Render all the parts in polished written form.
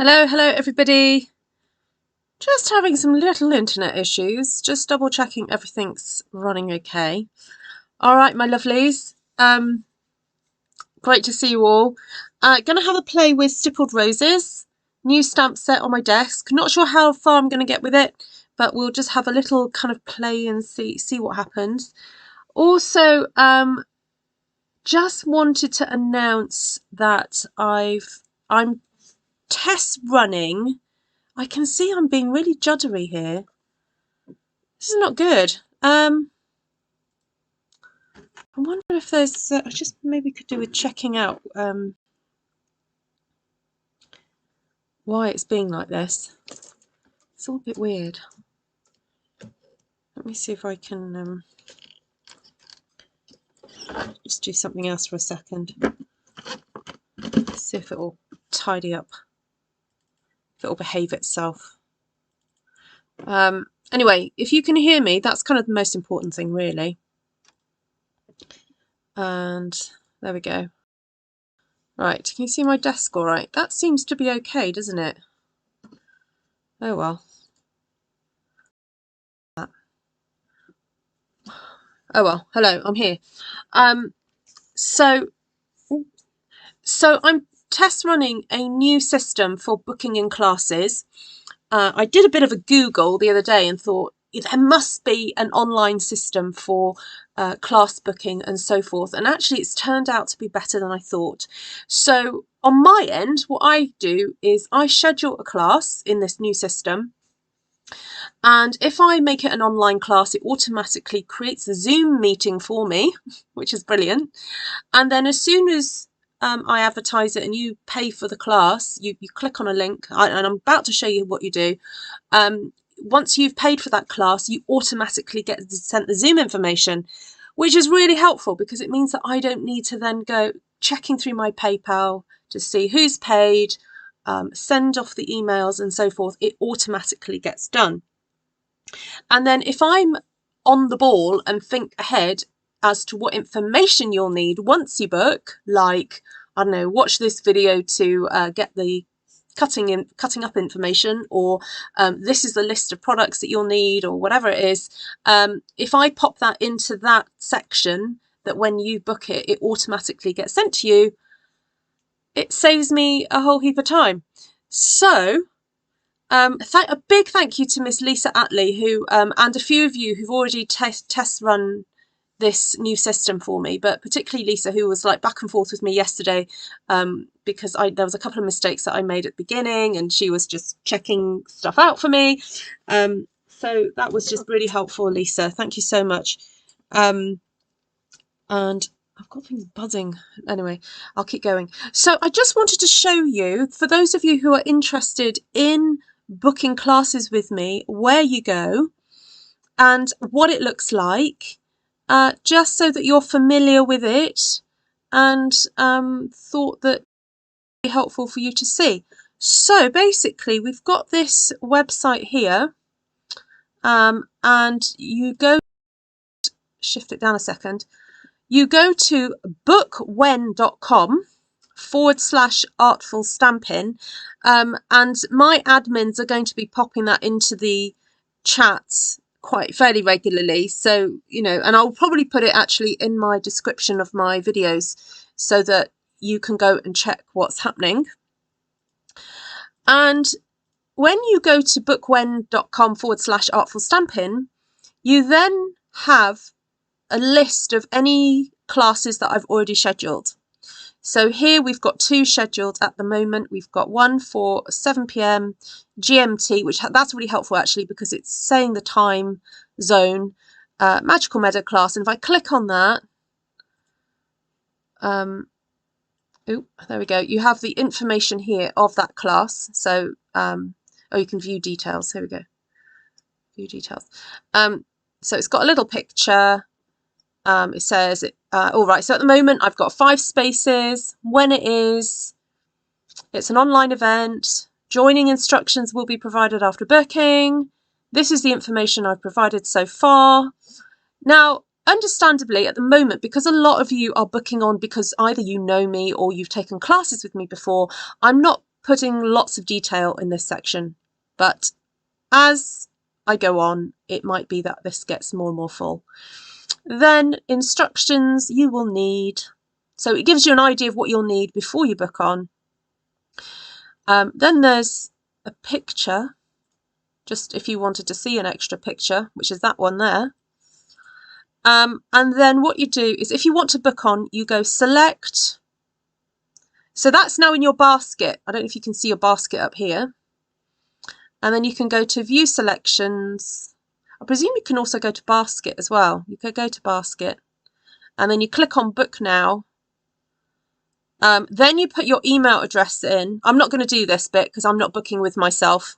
Hello everybody. Just having some little internet issues, just double checking everything's running okay. Alright my lovelies, great to see you all. Gonna have a play with Stippled Roses, new stamp set on my desk. Not sure how far I'm gonna get with it, but we'll just have a little kind of play and see what happens. Also, just wanted to announce that I'm test running. I can see I'm being really juddery here. This is not good. I wonder if there's, I just maybe could do with checking out why it's being like this. It's all a bit weird. Let me see if I can just do something else for a second. See if it will tidy up, if it will behave itself. Anyway, if you can hear me, that's kind of the most important thing really. And there we go. Right, can you see my desk all right? That seems to be okay, doesn't it? Oh well. Oh well, hello, I'm here. So I'm test running a new system for booking in classes. I did a bit of a Google the other day and thought there must be an online system for class booking and so forth, and actually it's turned out to be better than I thought. So on my end, what I do is I schedule a class in this new system, and if I make it an online class, it automatically creates a Zoom meeting for me, which is brilliant. And then as soon as I advertise it and you pay for the class, you click on a link, and I'm about to show you what you do. Once you've paid for that class, you automatically get sent the Zoom information, which is really helpful because it means that I don't need to then go checking through my PayPal to see who's paid, send off the emails and so forth. It automatically gets done. And then if I'm on the ball and think ahead as to what information you'll need once you book, like, I don't know, watch this video to get the cutting up information, or this is the list of products that you'll need, or whatever it is, if I pop that into that section, that when you book it, it automatically gets sent to you, it saves me a whole heap of time. So a big thank you to Miss Lisa Attlee, who and a few of you who've already test run this new system for me, but particularly Lisa, who was like back and forth with me yesterday, because there was a couple of mistakes that I made at the beginning and she was just checking stuff out for me. So that was just really helpful, Lisa. Thank you so much. And I've got things buzzing. Anyway, I'll keep going. So I just wanted to show you, for those of you who are interested in booking classes with me, where you go and what it looks like, just so that you're familiar with it, and thought that it would be helpful for you to see. So basically we've got this website here, and you go, shift it down a second, you go to bookwen.com/artfulstampin, and my admins are going to be popping that into the chats fairly regularly, so you know, and I'll probably put it actually in my description of my videos so that you can go and check what's happening. And when you go to bookwen.com/artfulstampin, you then have a list of any classes that I've already scheduled. So here we've got 2 scheduled at the moment. We've got one for 7 p.m. GMT, which that's really helpful actually because it's saying the time zone, Magical Meadow class. And if I click on that, there we go. You have the information here of that class. So, you can view details. Here we go. View details. So it's got a little picture. It says, all right, so at the moment I've got 5 spaces, when it is, it's an online event, joining instructions will be provided after booking, this is the information I've provided so far. Now, understandably at the moment, because a lot of you are booking on because either you know me or you've taken classes with me before, I'm not putting lots of detail in this section, but as I go on, it might be that this gets more and more full. Then instructions you will need. So it gives you an idea of what you'll need before you book on. Then there's a picture, just if you wanted to see an extra picture, which is that one there. And then what you do is if you want to book on, you go select. So that's now in your basket. I don't know if you can see your basket up here. And then you can go to view selections. I presume you can also go to basket as well. You could go to basket and then you click on book now. Then you put your email address in. I'm not going to do this bit because I'm not booking with myself.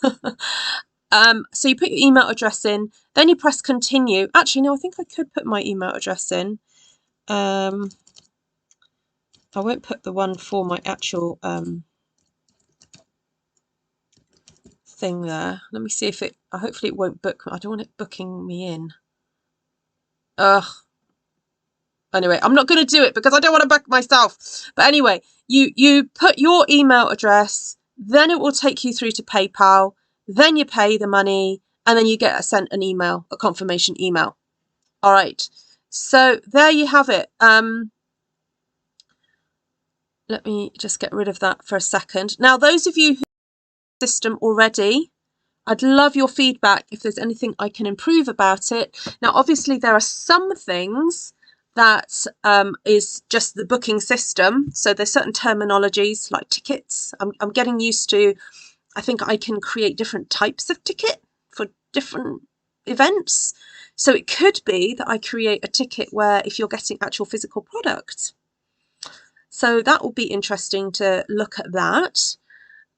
So you put your email address in, then you press continue. Actually, no, I think I could put my email address in. I won't put the one for my actual thing there. Let me see if it, hopefully it won't book. I don't want it booking me in. Ugh. Anyway, I'm not going to do it because I don't want to book myself. But anyway, you put your email address, then it will take you through to PayPal, then you pay the money, and then you get sent an email, a confirmation email. All right, so there you have it. Let me just get rid of that for a second. Now, those of you who have the system already, I'd love your feedback if there's anything I can improve about it. Now, obviously, there are some things that is just the booking system. So there's certain terminologies like tickets. I'm getting used to, I think I can create different types of ticket for different events. So it could be that I create a ticket where if you're getting actual physical product. So that will be interesting to look at that.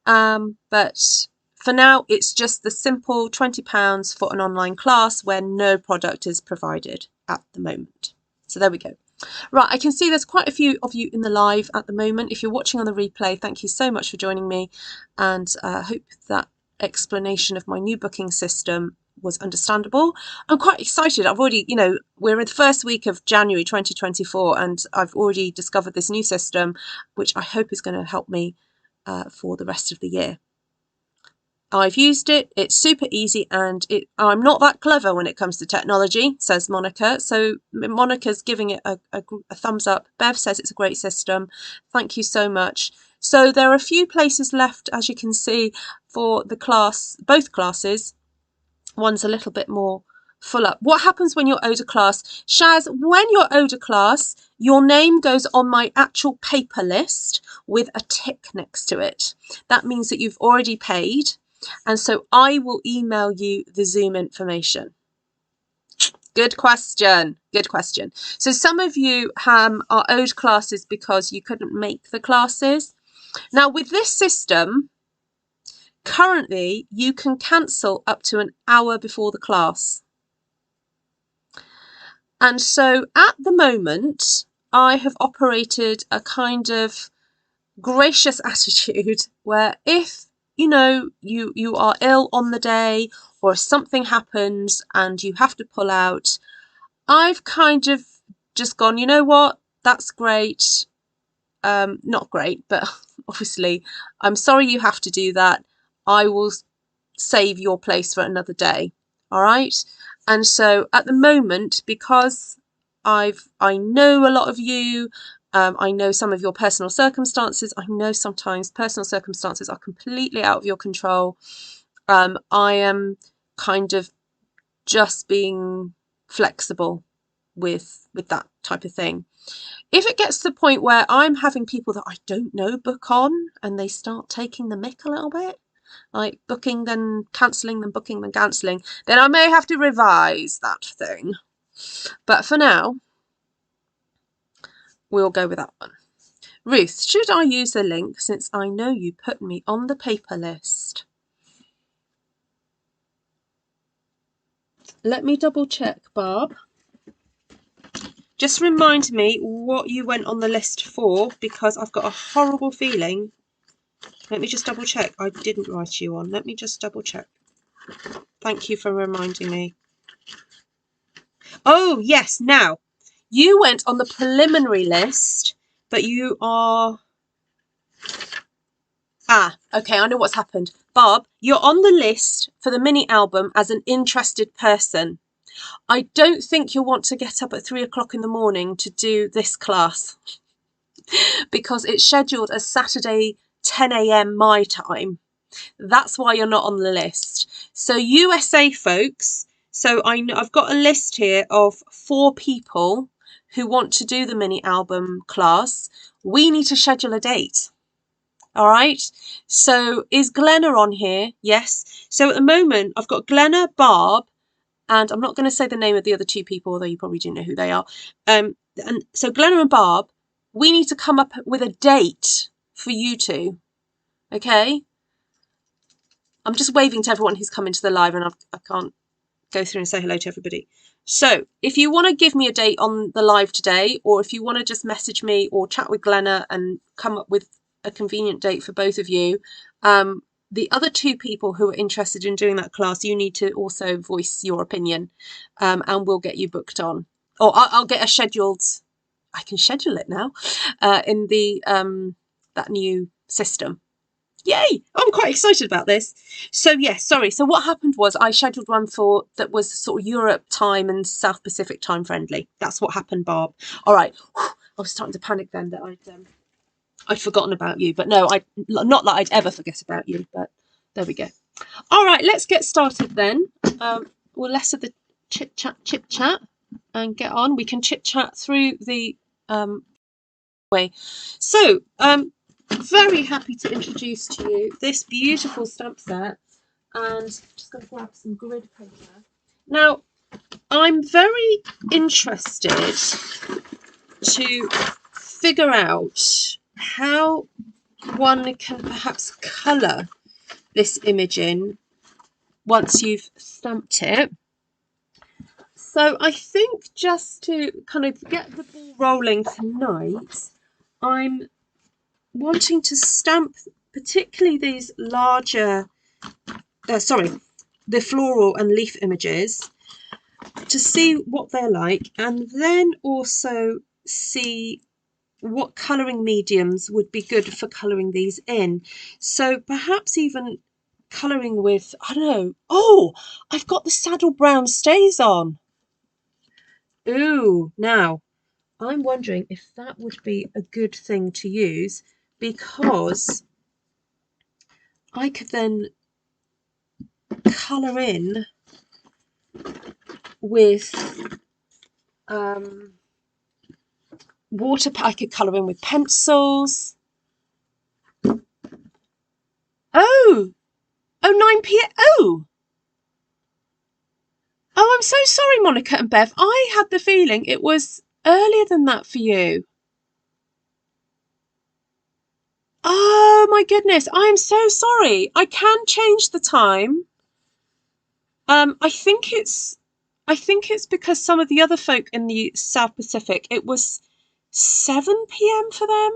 But for now, it's just the simple £20 for an online class where no product is provided at the moment. So there we go. Right, I can see there's quite a few of you in the live at the moment. If you're watching on the replay, thank you so much for joining me, and I hope that explanation of my new booking system was understandable. I'm quite excited. I've already, we're in the first week of January 2024 and I've already discovered this new system, which I hope is going to help me for the rest of the year. I've used it, it's super easy, and I'm not that clever when it comes to technology, says Monica. So Monica's giving it a thumbs up. Bev says it's a great system. Thank you so much. So there are a few places left, as you can see, for the class, both classes. One's a little bit more full up. What happens when you're Oder class? Shaz, when you're Oder class, your name goes on my actual paper list with a tick next to it. That means that you've already paid. And so I will email you the Zoom information. Good question. Good question. So some of you are owed classes because you couldn't make the classes. Now with this system, currently you can cancel up to an hour before the class. And so at the moment, I have operated a kind of gracious attitude where if you are ill on the day or something happens and you have to pull out, I've kind of just gone, you know what, that's great. Not great, but obviously I'm sorry you have to do that. I will save your place for another day. All right. And so at the moment, because I know a lot of you, I know some of your personal circumstances. I know sometimes personal circumstances are completely out of your control. I am kind of just being flexible with that type of thing. If it gets to the point where I'm having people that I don't know book on and they start taking the mick a little bit, like booking then cancelling, then booking then cancelling, then I may have to revise that thing. But for now, we'll go with that one. Ruth, should I use the link since I know you put me on the paper list? Let me double check, Barb. Just remind me what you went on the list for, because I've got a horrible feeling. Let me just double check. I didn't write you on. Let me just double check. Thank you for reminding me. Oh, yes. Now, you went on the preliminary list, but you are... Ah, okay, I know what's happened. Barb, you're on the list for the mini album as an interested person. I don't think you'll want to get up at 3 o'clock in the morning to do this class because it's scheduled as Saturday 10 a.m. my time. That's why you're not on the list. So USA folks, so I've got a list here of 4 people who want to do the mini album class. We need to schedule a date. All right. So is Glenna on here? Yes. So at the moment, I've got Glenna, Barb, and I'm not going to say the name of the other 2 people, although you probably do know who they are. And so Glenna and Barb, we need to come up with a date for you two. Okay. I'm just waving to everyone who's come into the live, and I can't go through and say hello to everybody. So if you want to give me a date on the live today, or if you want to just message me or chat with Glenna and come up with a convenient date for both of you, the other 2 people who are interested in doing that class, you need to also voice your opinion, and we'll get you booked on. Or I'll get a scheduled. I can schedule it now in the that new system. Yay! I'm quite excited about this. So yes, sorry. So what happened was I scheduled one that was sort of Europe time and South Pacific time friendly. That's what happened, Barb. All right. I was starting to panic then that I'd forgotten about you, but no, not that I'd ever forget about you. But there we go. All right, let's get started then. We'll less of the chit chat, and get on. We can chit chat through the way. So very happy to introduce to you this beautiful stamp set, and just going to grab some grid paper. Now, I'm very interested to figure out how one can perhaps colour this image in once you've stamped it. So I think just to kind of get the ball rolling tonight, I'm wanting to stamp particularly these larger, the floral and leaf images, to see what they're like, and then also see what colouring mediums would be good for colouring these in. So perhaps even colouring with, I don't know, oh, I've got the Saddle Brown Stazon. Ooh, now I'm wondering if that would be a good thing to use, because I could then colour in with I could colour in with pencils. Oh, 9 p.m. Oh, I'm so sorry, Monica and Bev. I had the feeling it was earlier than that for you. Oh my goodness, I am so sorry. I can change the time. I think it's because some of the other folk in the South Pacific, it was 7 p.m. for them.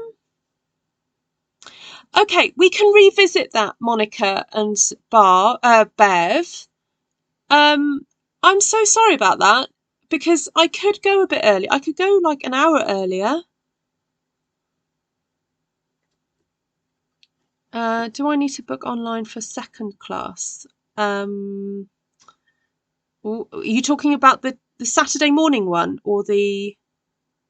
Okay, we can revisit that, Monica and Bev. I'm so sorry about that, because I could go a bit early. I could go like an hour earlier. Do I need to book online for second class? Are you talking about the Saturday morning one or the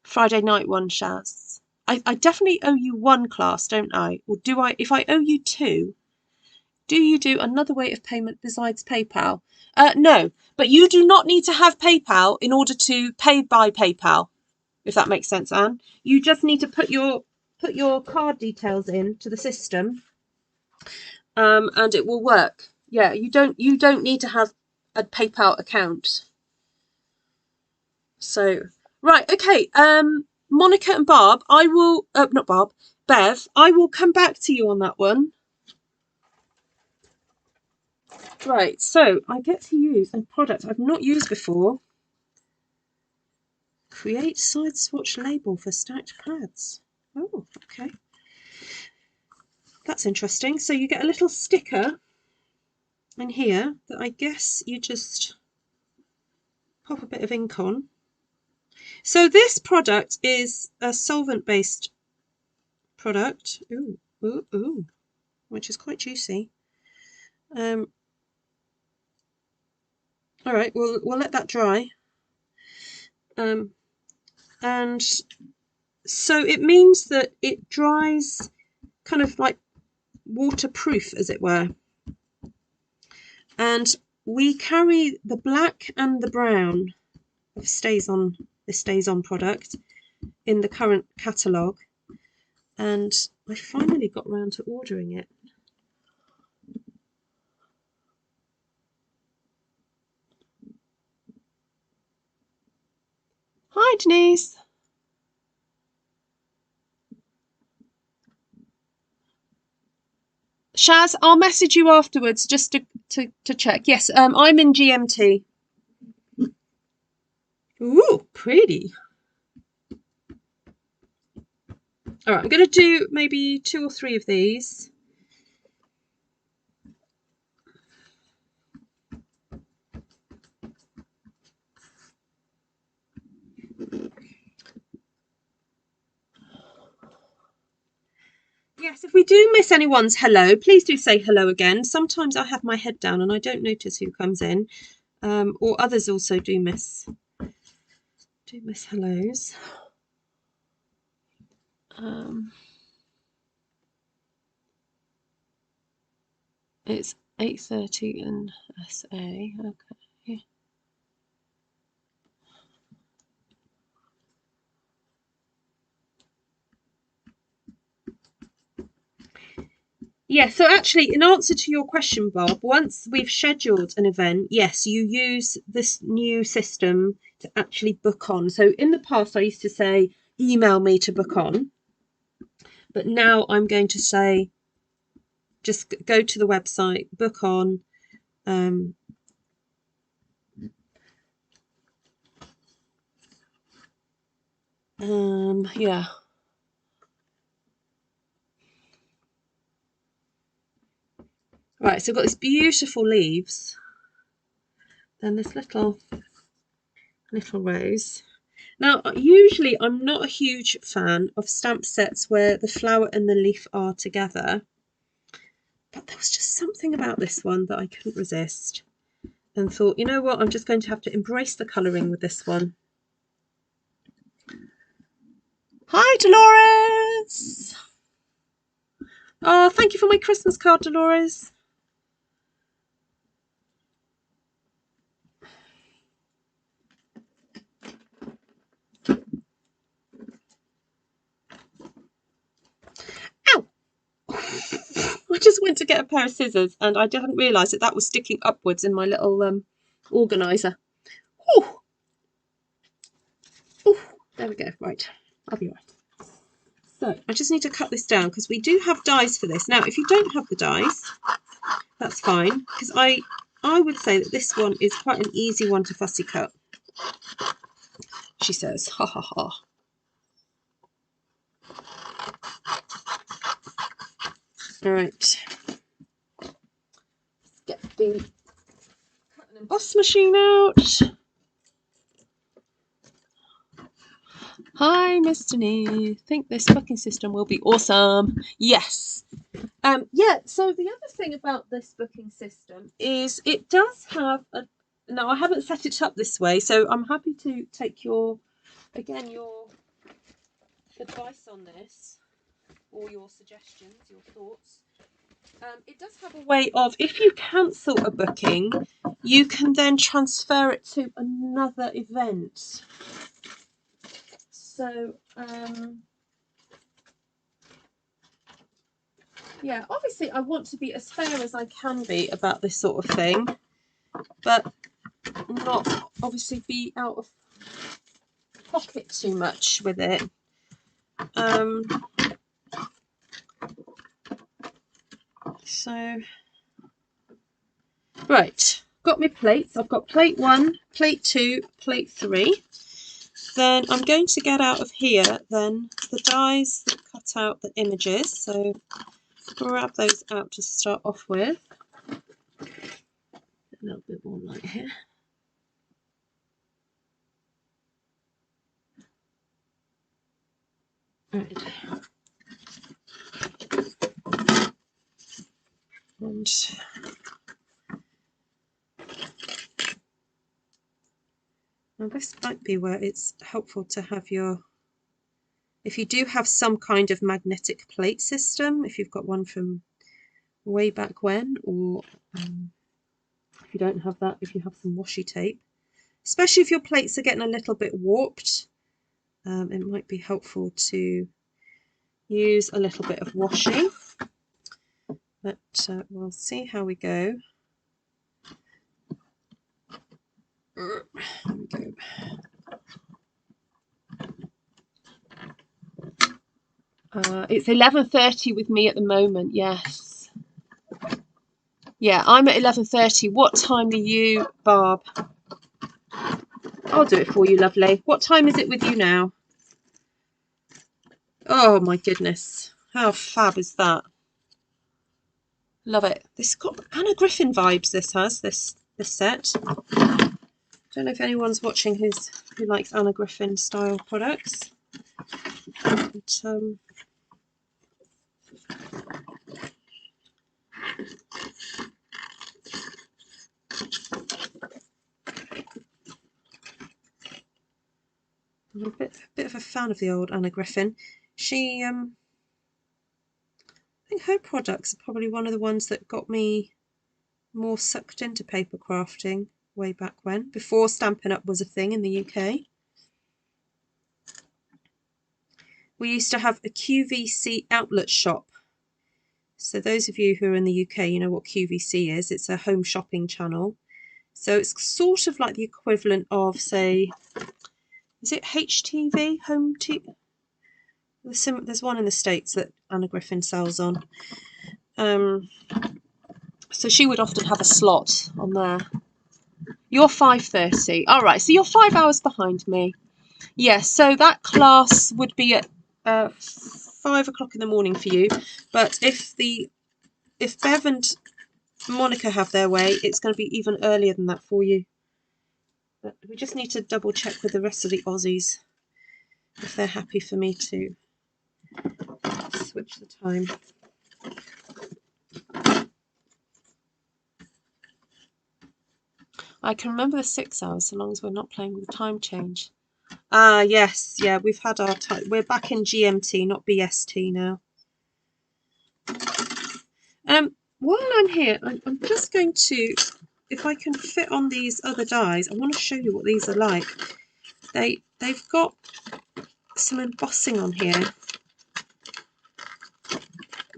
Friday night one, Shaz? I definitely owe you 1 class, don't I? Or do I? If I owe you 2, do you do another way of payment besides PayPal? No, but you do not need to have PayPal in order to pay by PayPal, if that makes sense, Anne. You just need to put your card details in to the system, and it will work. Yeah, you don't need to have a PayPal account. So right, okay. Monica and Barb, I will not Barb, Bev, I will come back to you on that one. Right, so I get to use a product I've not used before. Create side swatch label for stacked pads. Oh, okay. That's interesting. So you get a little sticker in here that I guess you just pop a bit of ink on. So this product is a solvent-based product. Ooh, ooh, ooh. which is quite juicy. All right, we'll let that dry. And so it means that it dries kind of like waterproof, as it were. And we carry the black and the brown of Stazon, the Stazon product, in the current catalogue, and I finally got round to ordering it. Hi, Denise. Shaz, I'll message you afterwards just to check. Yes, I'm in GMT. Ooh, pretty. All right, I'm going to do maybe 2 or 3 of these. Yes, if we do miss anyone's hello, please do say hello again. Sometimes I have my head down and I don't notice who comes in, or others also do miss hellos. It's 8:30 in SA. Okay. Yeah, so actually, in answer to your question, Bob, once we've scheduled an event, yes, you use this new system to actually book on. So in the past, I used to say, email me to book on. But now I'm going to say, just go to the website, book on. Yeah. Right, so I've got these beautiful leaves. Then this little rose. Now, usually I'm not a huge fan of stamp sets where the flower and the leaf are together, but there was just something about this one that I couldn't resist and thought, you know what, I'm just going to have to embrace the colouring with this one. Hi, Dolores! Oh, thank you for my Christmas card, Dolores. Ow! I just went to get a pair of scissors and I didn't realise that was sticking upwards in my little organiser. Oh, there we go. Right, I'll be right. So I just need to cut this down because we do have dies for this. Now, if you don't have the dies, that's fine, because I would say that this one is quite an easy one to fussy cut. She says, ha ha ha. All right. Let's get the cut and emboss machine out. Hi, Miss Denise. Think this booking system will be awesome. Yes. Yeah, so the other thing about this booking system is it does have a... Now, I haven't set it up this way, so I'm happy to take your advice on this, or your suggestions, your thoughts. It does have a way of, if you cancel a booking, you can then transfer it to another event. So, yeah, obviously I want to be as fair as I can be about this sort of thing, but not obviously be out of pocket too much with it. So, right, got my plates. I've got plate 1, plate 2, plate 3. Then I'm going to get out of here then the dies that cut out the images. So grab those out to start off with. A little bit more light here. Right. And now this might be where it's helpful to have your, if you do have some kind of magnetic plate system, if you've got one from way back when, or if you don't have that, if you have some washi tape, especially if your plates are getting a little bit warped, it might be helpful to use a little bit of washi. But we'll see how we go. There we go. It's 11:30 with me at the moment. Yes. Yeah, I'm at 11:30. What time are you, Barb? I'll do it for you, lovely. What time is it with you now? Oh my goodness. How fab is that? Love it. This got Anna Griffin vibes, this has, this set. Don't know if anyone's watching who likes Anna Griffin style products. But, I'm a bit of a fan of the old Anna Griffin. She, I think her products are probably one of the ones that got me more sucked into paper crafting way back when, before Stampin' Up was a thing in the UK. We used to have a QVC outlet shop. So those of you who are in the UK, you know what QVC is. It's a home shopping channel. So it's sort of like the equivalent of, say, is it HTV? Home TV? There's one in the States that Anna Griffin sells on. So she would often have a slot on there. You're 5:30. All right, so you're 5 hours behind me. Yes, so that class would be at 5 o'clock in the morning for you. But if Bev and Monica have their way, it's going to be even earlier than that for you. But we just need to double check with the rest of the Aussies if they're happy for me to switch the time. I can remember the 6 hours so long as we're not playing with the time change. Ah, yes, yeah, we've had our time. We're back in GMT, not BST now. While I'm here, I'm just going to, if I can fit on these other dies, I want to show you what these are like. They've got some embossing on here,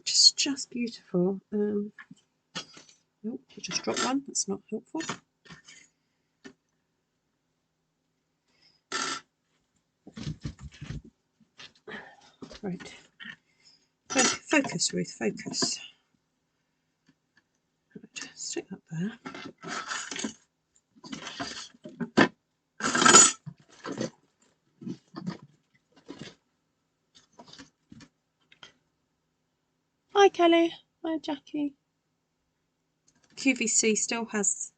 just beautiful. Oh, I just dropped one. That's not helpful. Right. Focus, Ruth. Focus. Right, stick that there. Hi, Kelly. Hi, Jackie. QVC still has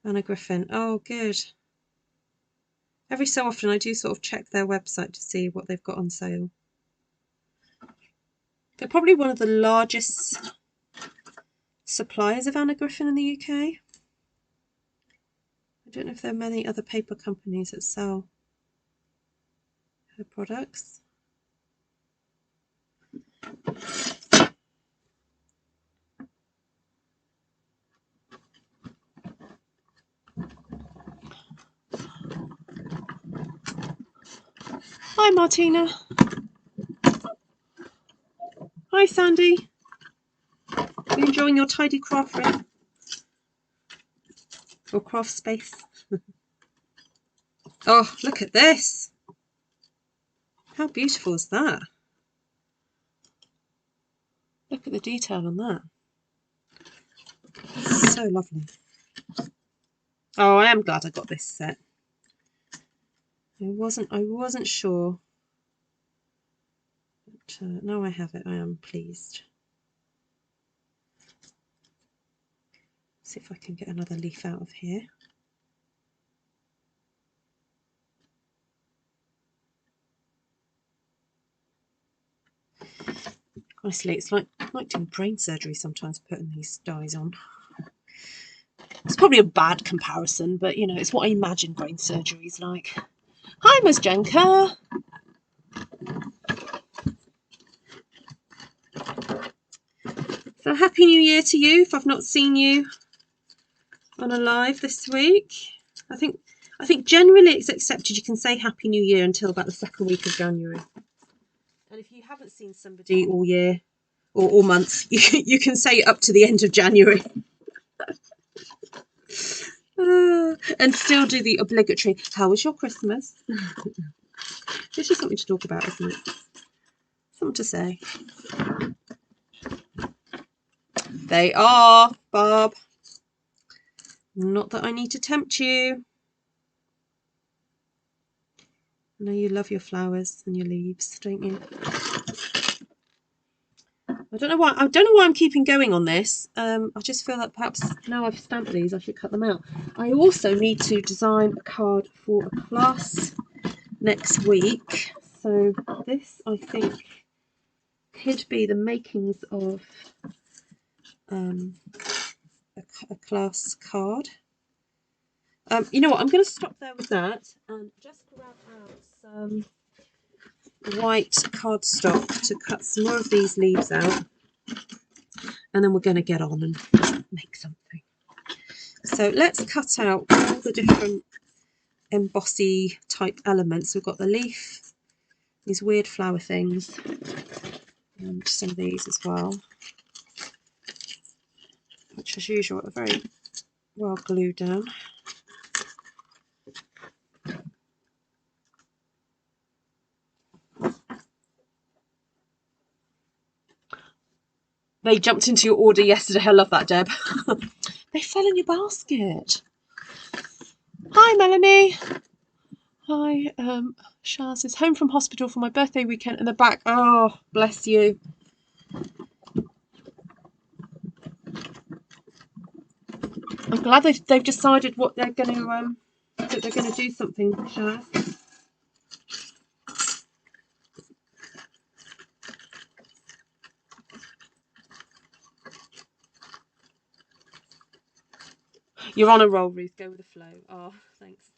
Anna Griffin. Oh, good. Every so often I do sort of check their website to see what they've got on sale. They're probably one of the largest suppliers of Anna Griffin in the UK. I don't know if there are many other paper companies that sell her products. Hi, Martina. Hi, Sandy. Are you enjoying your tidy craft room? Or craft space? Oh, look at this. How beautiful is that? Look at the detail on that. So lovely. Oh, I am glad I got this set. I wasn't sure. But now I have it, I am pleased. See if I can get another leaf out of here. Honestly, it's like doing brain surgery sometimes, putting these dies on. It's probably a bad comparison, but you know, it's what I imagine brain surgery is like. Hi, Ms. Jenker. So happy New Year to you if I've not seen you on a live this week. I think generally it's accepted you can say Happy New Year until about the second week of January. And if you haven't seen somebody all year or all month, you can say it up to the end of January. And still do the obligatory, how was your Christmas? It's just something to talk about, isn't it? Something to say. They are, Barb. Not that I need to tempt you. I know you love your flowers and your leaves, don't you? I don't know why I'm keeping going on this. I just feel that perhaps now I've stamped these, I should cut them out. I also need to design a card for a class next week. So this, I think, could be the makings of a class card. You know what? I'm going to stop there with that and just grab out some white cardstock to cut some more of these leaves out. And then we're going to get on and make something. So let's cut out all the different embossy type elements. We've got the leaf, these weird flower things, and some of these as well, which as usual are very well glued down. They jumped into your order yesterday. I love that, Deb. They fell in your basket. Hi, Melanie. Hi, Shah says, home from hospital for my birthday weekend and the back. Oh, bless you. I'm glad they've decided what they're going to that they're going to do something, Shaz. You're on a roll, Ruth. Go with the flow. Oh, thanks.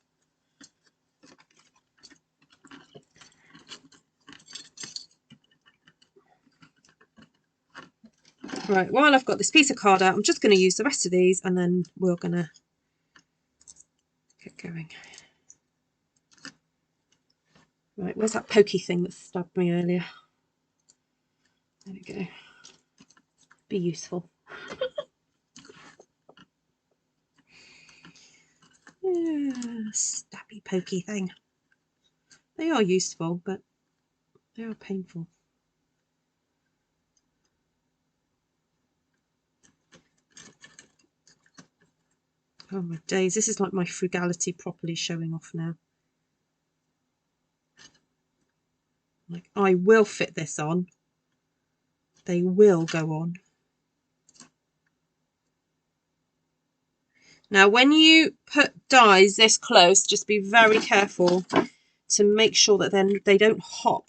Right, while I've got this piece of card out, I'm just going to use the rest of these and then we're going to get going. Right, where's that pokey thing that stabbed me earlier? There we go. Be useful. Yeah, stabby pokey thing. They are useful, but they are painful. Oh my days, this is like my frugality properly showing off now. Like, I will fit this on. They will go on. Now, when you put dies this close, just be very careful to make sure that then they don't hop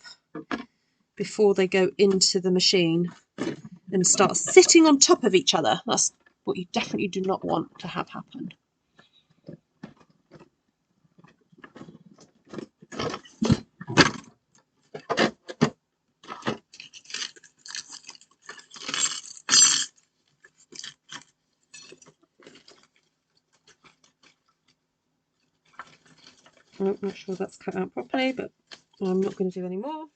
before they go into the machine and start sitting on top of each other. That's what you definitely do not want to have happen. I'm not sure that's cut out properly, but I'm not going to do any more.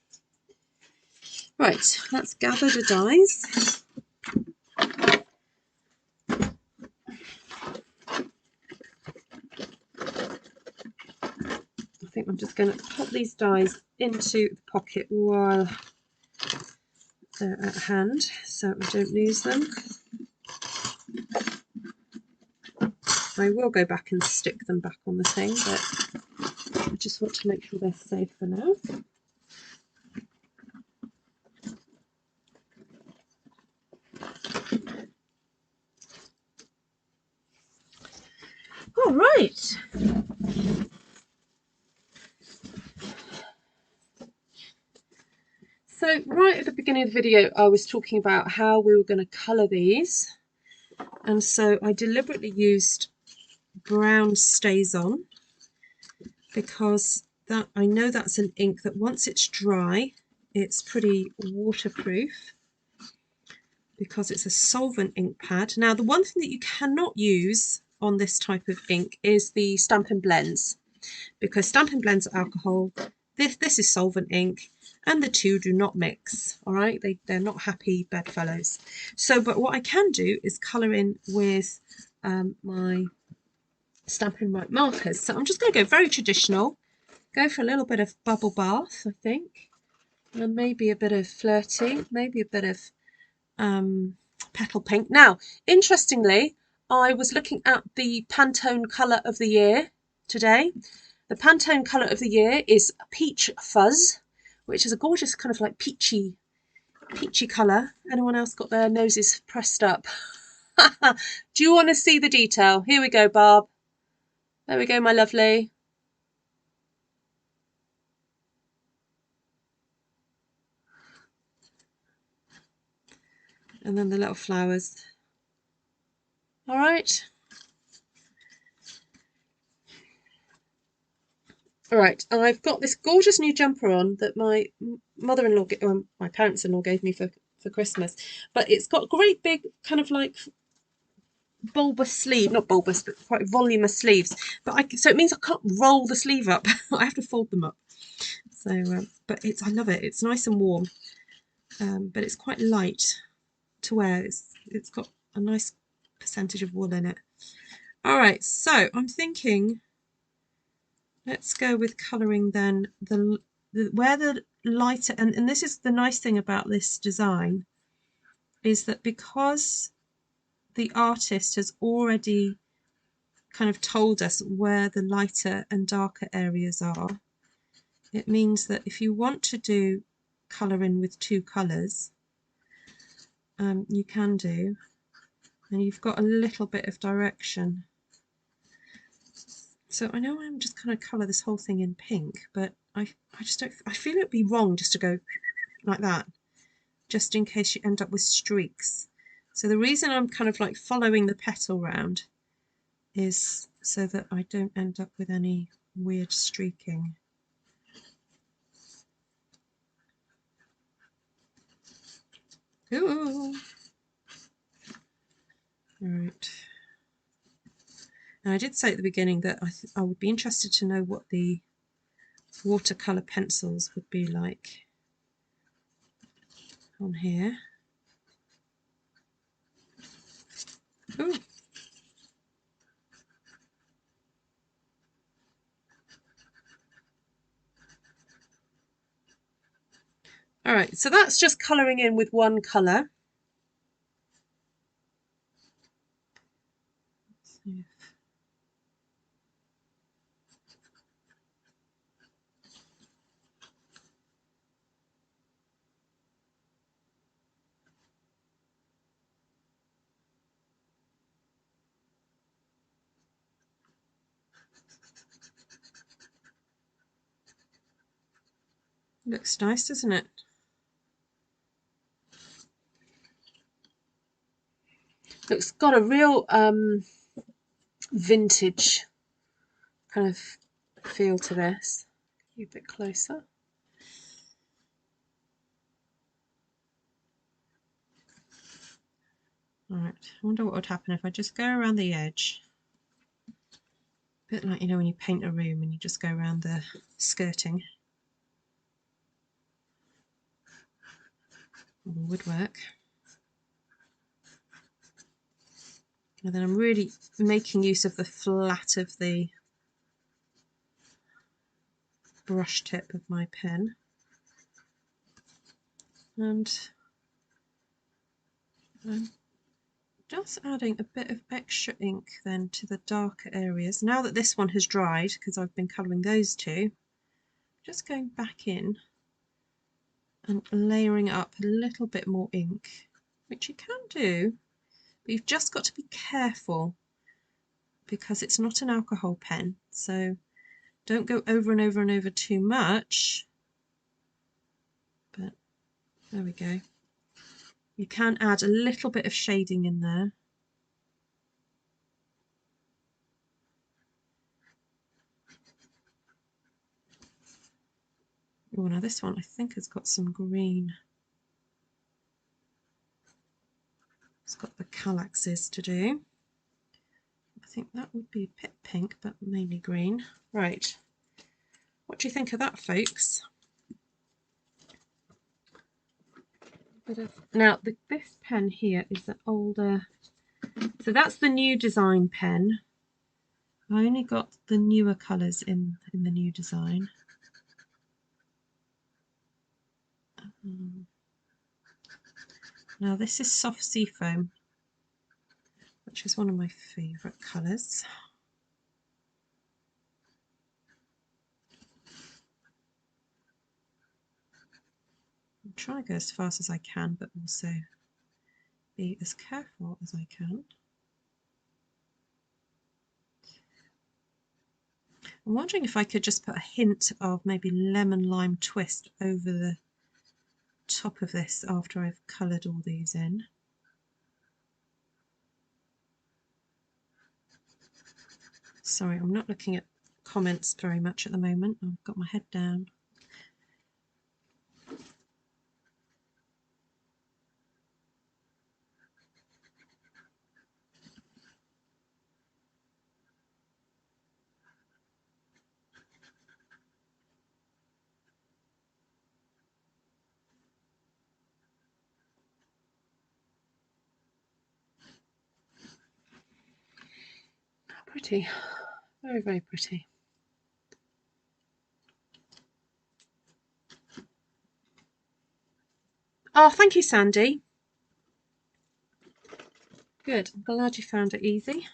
Right, let's gather the dies. I think I'm just going to pop these dies into the pocket while they're at hand so I don't lose them. I will go back and stick them back on the thing, but I just want to make sure they're safe for now. All right. So So right at the beginning of the video, I was talking about how we were going to colour these. And so I deliberately used Brown Stazon because that I know that's an ink that once it's dry, it's pretty waterproof because it's a solvent ink pad. Now, the one thing that you cannot use on this type of ink is the Stampin' Blends, because Stampin' Blends are alcohol. This is solvent ink, and the two do not mix. All right, they're not happy bedfellows. So, but what I can do is colour in with my Stampin' Right markers. So I'm just going to go very traditional. Go for a little bit of bubble bath, I think, and maybe a bit of flirty, maybe a bit of petal pink. Now, interestingly, I was looking at the Pantone colour of the year today. The Pantone colour of the year is Peach Fuzz, which is a gorgeous kind of like peachy colour. Anyone else got their noses pressed up? Do you want to see the detail? Here we go, Barb. There we go, my lovely. And then the little flowers. All right. All right, I've got this gorgeous new jumper on that my mother-in-law, my parents-in-law gave me for Christmas. But it's got great big kind of like bulbous sleeve, not bulbous, but quite voluminous sleeves. But so it means I can't roll the sleeve up. I have to fold them up. So, but I love it. It's nice and warm, but it's quite light to wear. It's got a nice percentage of wool in it. All right, so I'm thinking, let's go with colouring then where the lighter, and this is the nice thing about this design, is that because the artist has already kind of told us where the lighter and darker areas are, it means that if you want to do colour in with two colours, you can do, and you've got a little bit of direction. So I know I'm just going to colour this whole thing in pink, but I just don't, I feel it'd be wrong just to go like that, just in case you end up with streaks. So the reason I'm kind of like following the petal round is so that I don't end up with any weird streaking. Ooh. All right. Now I did say at the beginning that I would be interested to know what the watercolour pencils would be like on here. Ooh. All right, so that's just colouring in with one colour. Looks nice, doesn't it? It's got a real vintage kind of feel to this. A bit closer. All right, I wonder what would happen if I just go around the edge. A bit like, you know, when you paint a room and you just go around the skirting. Woodwork. And then I'm really making use of the flat of the brush tip of my pen. And I'm just adding a bit of extra ink then to the darker areas. Now that this one has dried, because I've been colouring those two, just going back in and layering up a little bit more ink, which you can do, but you've just got to be careful because it's not an alcohol pen, so don't go over and over and over too much. But There we go. You can add a little bit of shading in there. Oh, now this one I think has got some green. It's got the calyxes to do. I think that would be a bit pink, but mainly green. Right. What do you think of that, folks? Now, this pen here is an older, so that's the new design pen. I only got the newer colours in the new design. Now this is soft seafoam, which is one of my favourite colours. I'm trying to go as fast as I can, but also be as careful as I can. I'm wondering if I could just put a hint of maybe lemon lime twist over the top of this after I've coloured all these in. Sorry, I'm not looking at comments very much at the moment. I've got my head down. Pretty, very, very pretty. Oh, thank you, Sandy. Good, I'm glad you found it easy.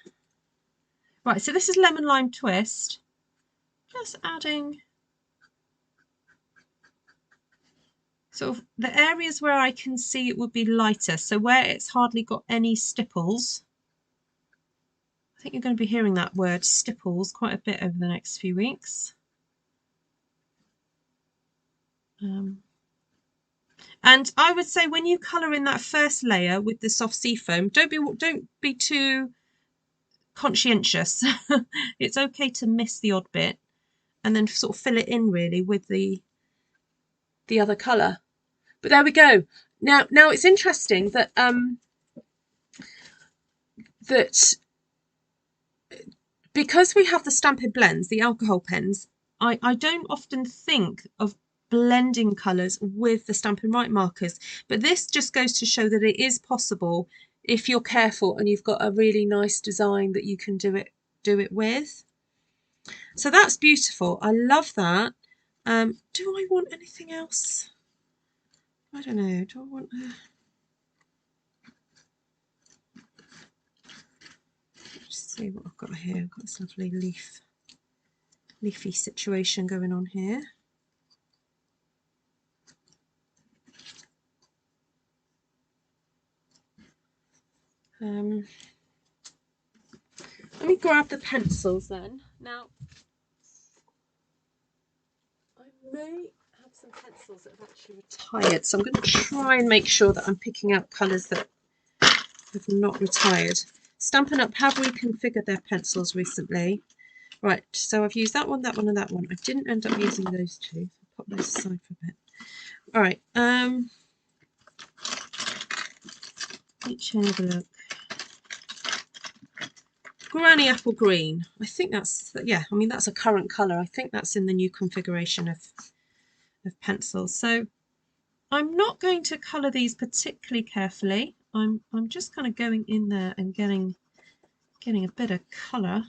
Right, so this is lemon lime twist. Just adding sort of the areas where I can see it would be lighter, so where it's hardly got any stipples. I think you're going to be hearing that word stipples quite a bit over the next few weeks. And I would say when you colour in that first layer with the soft seafoam, don't be too conscientious. It's okay to miss the odd bit and then sort of fill it in really with the other colour. But there we go. Now it's interesting that that because we have the Stampin' Blends, the alcohol pens, I don't often think of blending colours with the Stampin' Right markers, but this just goes to show that it is possible if you're careful and you've got a really nice design that you can do it with. So that's beautiful. I love that. Do I want anything else? I don't know. Do I want let's see what I've got here. I've got this lovely leafy situation going on here. Let me grab the pencils then. Now, I may have some pencils that have actually retired, so I'm going to try and make sure that I'm picking out colours that have not retired. Stampin' Up have reconfigured their pencils recently. Right, so I've used that one, and that one. I didn't end up using those two. I'll put those aside for a bit. All right, let's have a look. Granny Apple Green. I think that's, yeah, I mean, that's a current colour. I think that's in the new configuration of pencils. So I'm not going to colour these particularly carefully. I'm just kind of going in there and getting a bit of colour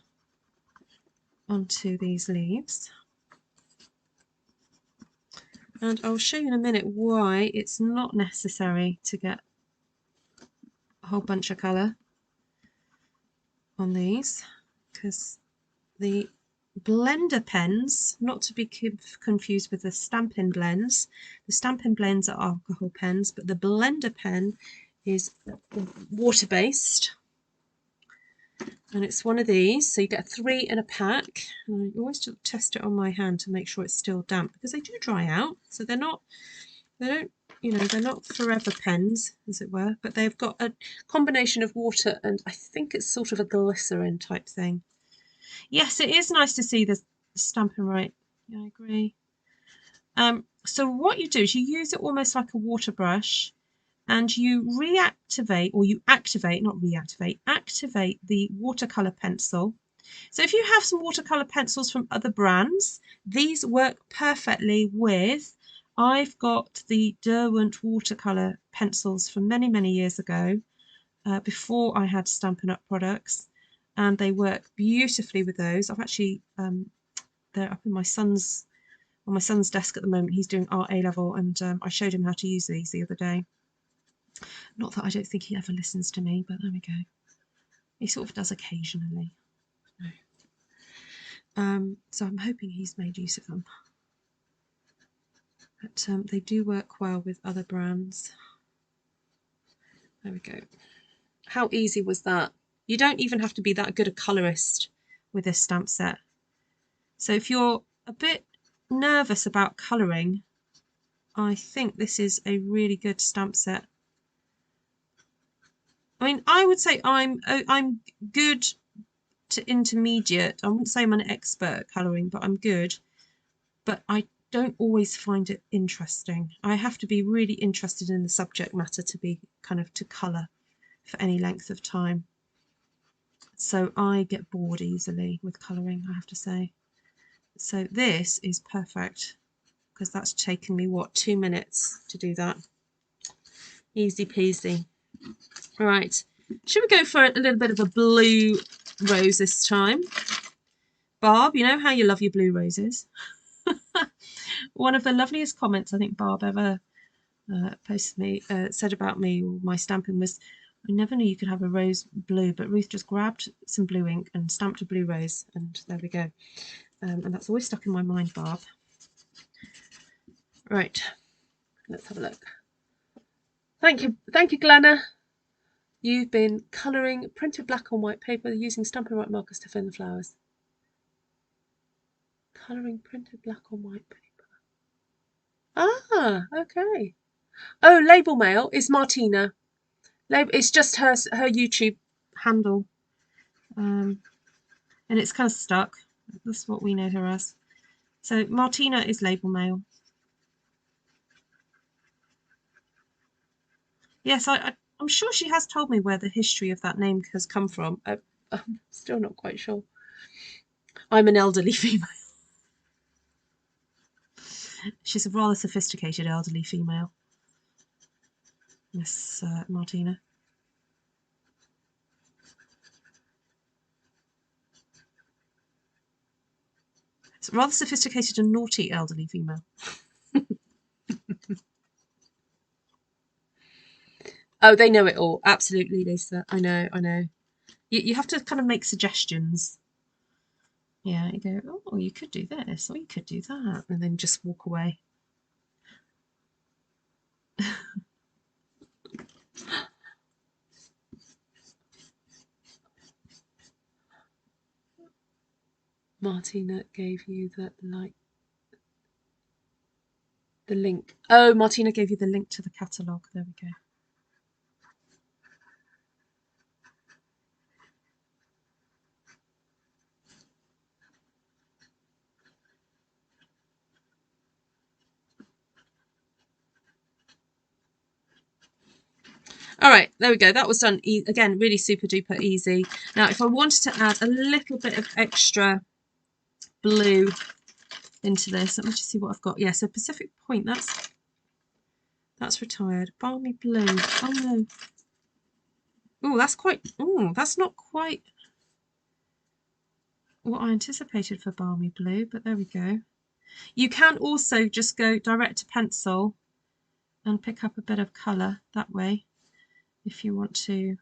onto these leaves. And I'll show you in a minute why it's not necessary to get a whole bunch of colour on these, because the blender pens, not to be confused with the Stampin' Blends. The Stampin' Blends are alcohol pens, but the blender pen is water-based. And it's one of these, so you get 3 in a pack. And I always just test it on my hand to make sure it's still damp, because they do dry out, so they don't you know, they're not forever pens, as it were, but they've got a combination of water and I think it's sort of a glycerin type thing. Yes, it is nice to see the Stampin' Right. Yeah, I agree. So what you do is you use it almost like a water brush, and you reactivate, or you activate, not reactivate, activate the watercolour pencil. So if you have some watercolour pencils from other brands, these work perfectly with, I've got the Derwent watercolour pencils from many, many years ago, before I had Stampin' Up products, and they work beautifully with those. I've actually, they're up in my son's desk at the moment. He's doing art A-level, and I showed him how to use these the other day. Not that I don't think he ever listens to me, but there we go. He sort of does occasionally. So I'm hoping he's made use of them. But they do work well with other brands. There we go. How easy was that? You don't even have to be that good a colourist with this stamp set. So if you're a bit nervous about colouring, I think this is a really good stamp set. I mean, I would say I'm good to intermediate. I wouldn't say I'm an expert at colouring, but I'm good. But I don't always find it interesting. I have to be really interested in the subject matter to be kind of to colour for any length of time. So I get bored easily with colouring, I have to say. So this is perfect because that's taken me, what, 2 minutes to do that. Easy peasy. Right, should we go for a little bit of a blue rose this time? Barb, you know how you love your blue roses. One of the loveliest comments I think Barb ever posted me, said about me or my stamping was, I never knew you could have a rose blue, but Ruth just grabbed some blue ink and stamped a blue rose, and there we go. And that's always stuck in my mind, Barb. Right, let's have a look. Thank you, Glenna. You've been colouring printed black on white paper using Stampin' Right markers to fill in the flowers. Colouring printed black on white paper. Ah, okay. Oh, Label Mail is Martina. It's just her YouTube handle, and it's kind of stuck. That's what we know her as. So Martina is Label Mail. Yes, I'm sure she has told me where the history of that name has come from. I'm still not quite sure. I'm an elderly female. She's a rather sophisticated elderly female, Miss Martina. It's a rather sophisticated and naughty elderly female. Oh, they know it all. Absolutely, Lisa. I know. You have to kind of make suggestions. Yeah, you go, oh, you could do this, or you could do that, and then just walk away. Martina gave you the link. Oh, Martina gave you the link to the catalogue. There we go. All right, there we go. That was done again, really super duper easy. Now, if I wanted to add a little bit of extra blue into this, let me just see what I've got. Yeah, so Pacific Point, that's retired. Balmy blue. Oh no. Oh, that's not quite what I anticipated for Balmy blue, but there we go. You can also just go direct to pencil and pick up a bit of colour that way if you want to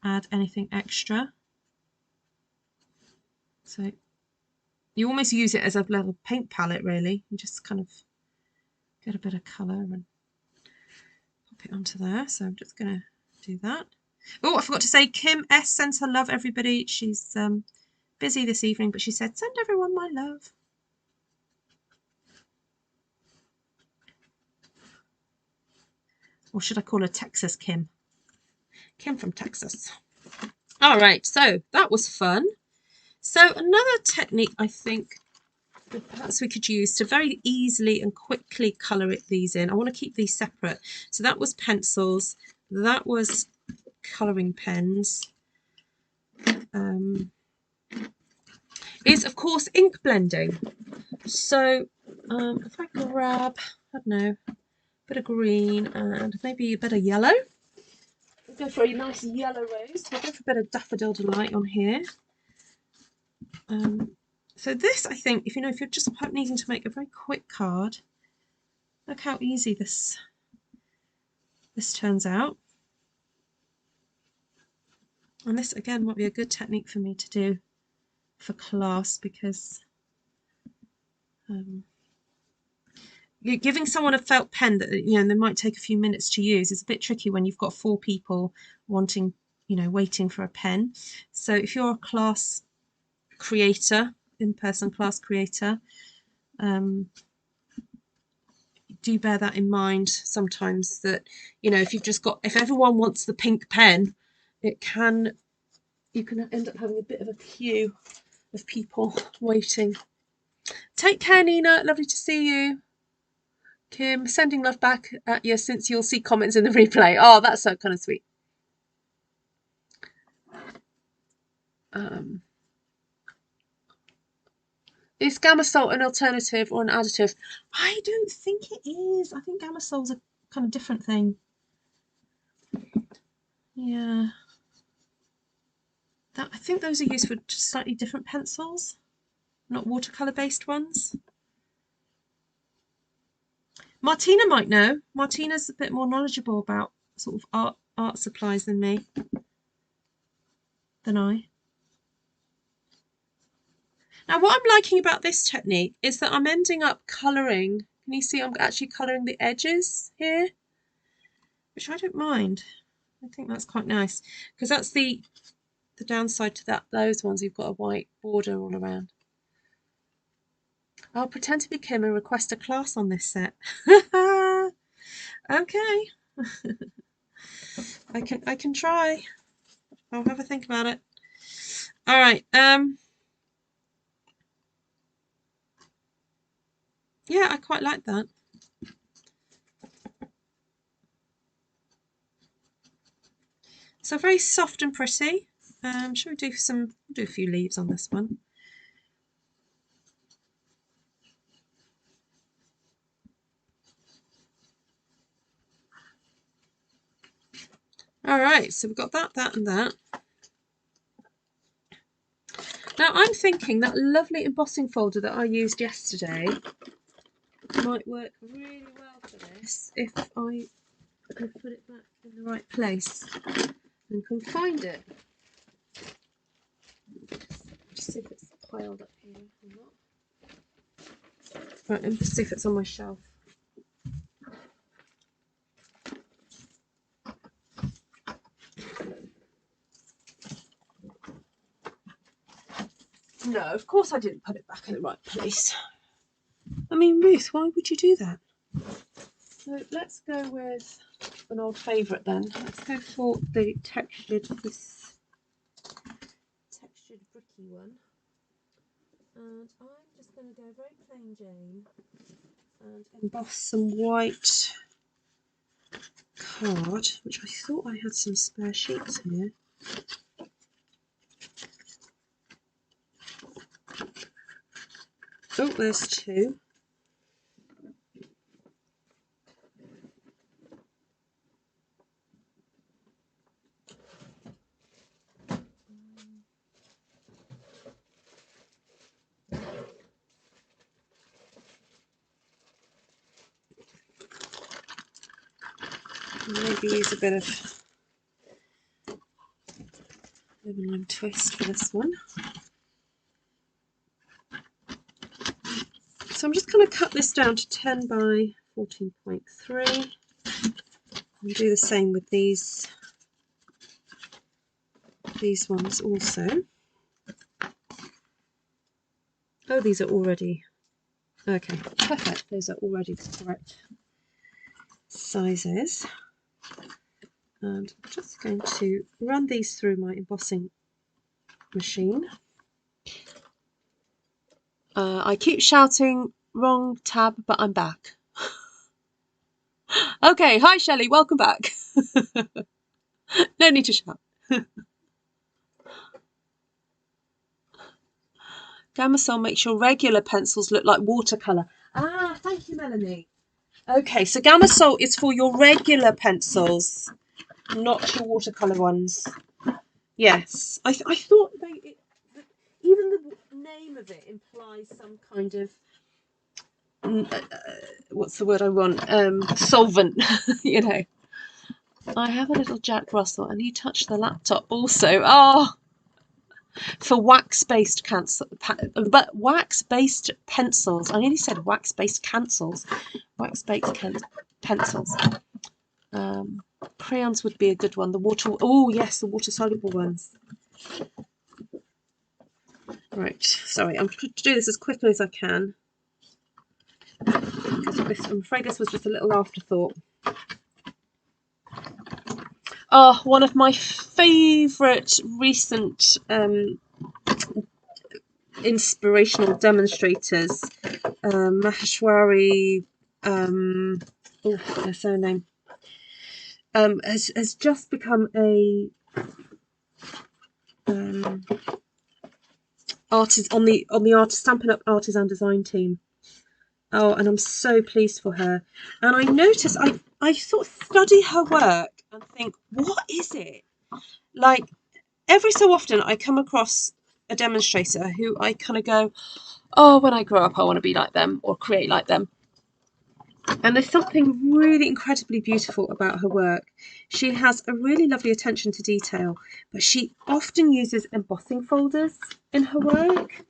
add anything extra. So you almost use it as a little paint palette, really. You just kind of get a bit of colour and pop it onto there. So I'm just going to do that. Oh, I forgot to say, Kim S sends her love, everybody. She's busy this evening, but she said, send everyone my love. Or should I call her Texas Kim? Kim from Texas. All right, so that was fun. So another technique I think that perhaps we could use to very easily and quickly colour these in. I want to keep these separate. So that was pencils. That was colouring pens. Is of course ink blending. So if I grab, I don't know, a bit of green and maybe a bit of yellow. We'll go for a nice yellow rose. We'll go for a bit of Daffodil Delight on here. So this, I think, if you're just needing to make a very quick card, look how easy this turns out. And this again might be a good technique for me to do for class, because giving someone a felt pen that they might take a few minutes to use is a bit tricky when you've got 4 people wanting, waiting for a pen. So if you're a class creator, in-person class creator, do bear that in mind sometimes, that if everyone wants the pink pen, you can end up having a bit of a queue of people waiting. Take care, Nina, lovely to see you. Kim, sending love back at you, since you'll see comments in the replay. Oh, that's so kind of sweet. Is Gamasol an alternative or an additive? I don't think it is. I think Gamasol's a kind of different thing. Yeah. I think those are used for just slightly different pencils, not watercolour based ones. Martina might know. Martina's a bit more knowledgeable about sort of art supplies than I. Now what I'm liking about this technique is that I'm ending up colouring. Can you see I'm actually colouring the edges here? Which I don't mind. I think that's quite nice, because that's the downside to those ones, you've got a white border all around. I'll pretend to be Kim and request a class on this set. Okay. I can try. I'll have a think about it. All right. Yeah, I quite like that. So very soft and pretty. Shall we do a few leaves on this one? All right, so we've got that and that. Now I'm thinking that lovely embossing folder that I used yesterday might work really well for this if I can put it back in the right place and can find it. Just see if it's piled up here or not. Right, let me just see if it's on my shelf. No, of course I didn't put it back in the right place. I mean, Ruth, why would you do that? So let's go with an old favourite then. Let's go for the textured bricky one. And I'm just going to go very plain Jane and emboss some white card, which I thought I had some spare sheets here. Oh, there's 2. Maybe use a bit of lemon lime twist for this one. So I'm just going to cut this down to 10 by 14.3 and do the same with these ones also. Oh, these are already okay, perfect. Those are already the correct sizes. And I'm just going to run these through my embossing machine. I keep shouting wrong tab, but I'm back. Okay, hi Shelley, welcome back. No need to shout. Gamma makes your regular pencils look like watercolour. Ah, thank you, Melanie. Okay, so Gamma is for your regular pencils, not your watercolour ones. Yes, I thought even the name of it implies some kind of what's the word I want? Solvent, you know. I have a little Jack Russell, and he touched the laptop also. Oh, for wax-based wax-based pencils. I nearly said wax-based cancels. Wax-based pencils. Crayons would be a good one. The water. Oh yes, the water-soluble ones. Right. Sorry, I'm trying to do this as quickly as I can. I'm afraid this was just a little afterthought. Oh, one of my favourite recent inspirational demonstrators, Maheshwari, her surname, has just become a artist on the Stampin' Up artisan design team. Oh, and I'm so pleased for her. And I notice I sort of study her work and think, what is it? Like, every so often I come across a demonstrator who I kind of go, oh, when I grow up I want to be like them or create like them. And there's something really incredibly beautiful about her work. She has a really lovely attention to detail, but she often uses embossing folders in her work.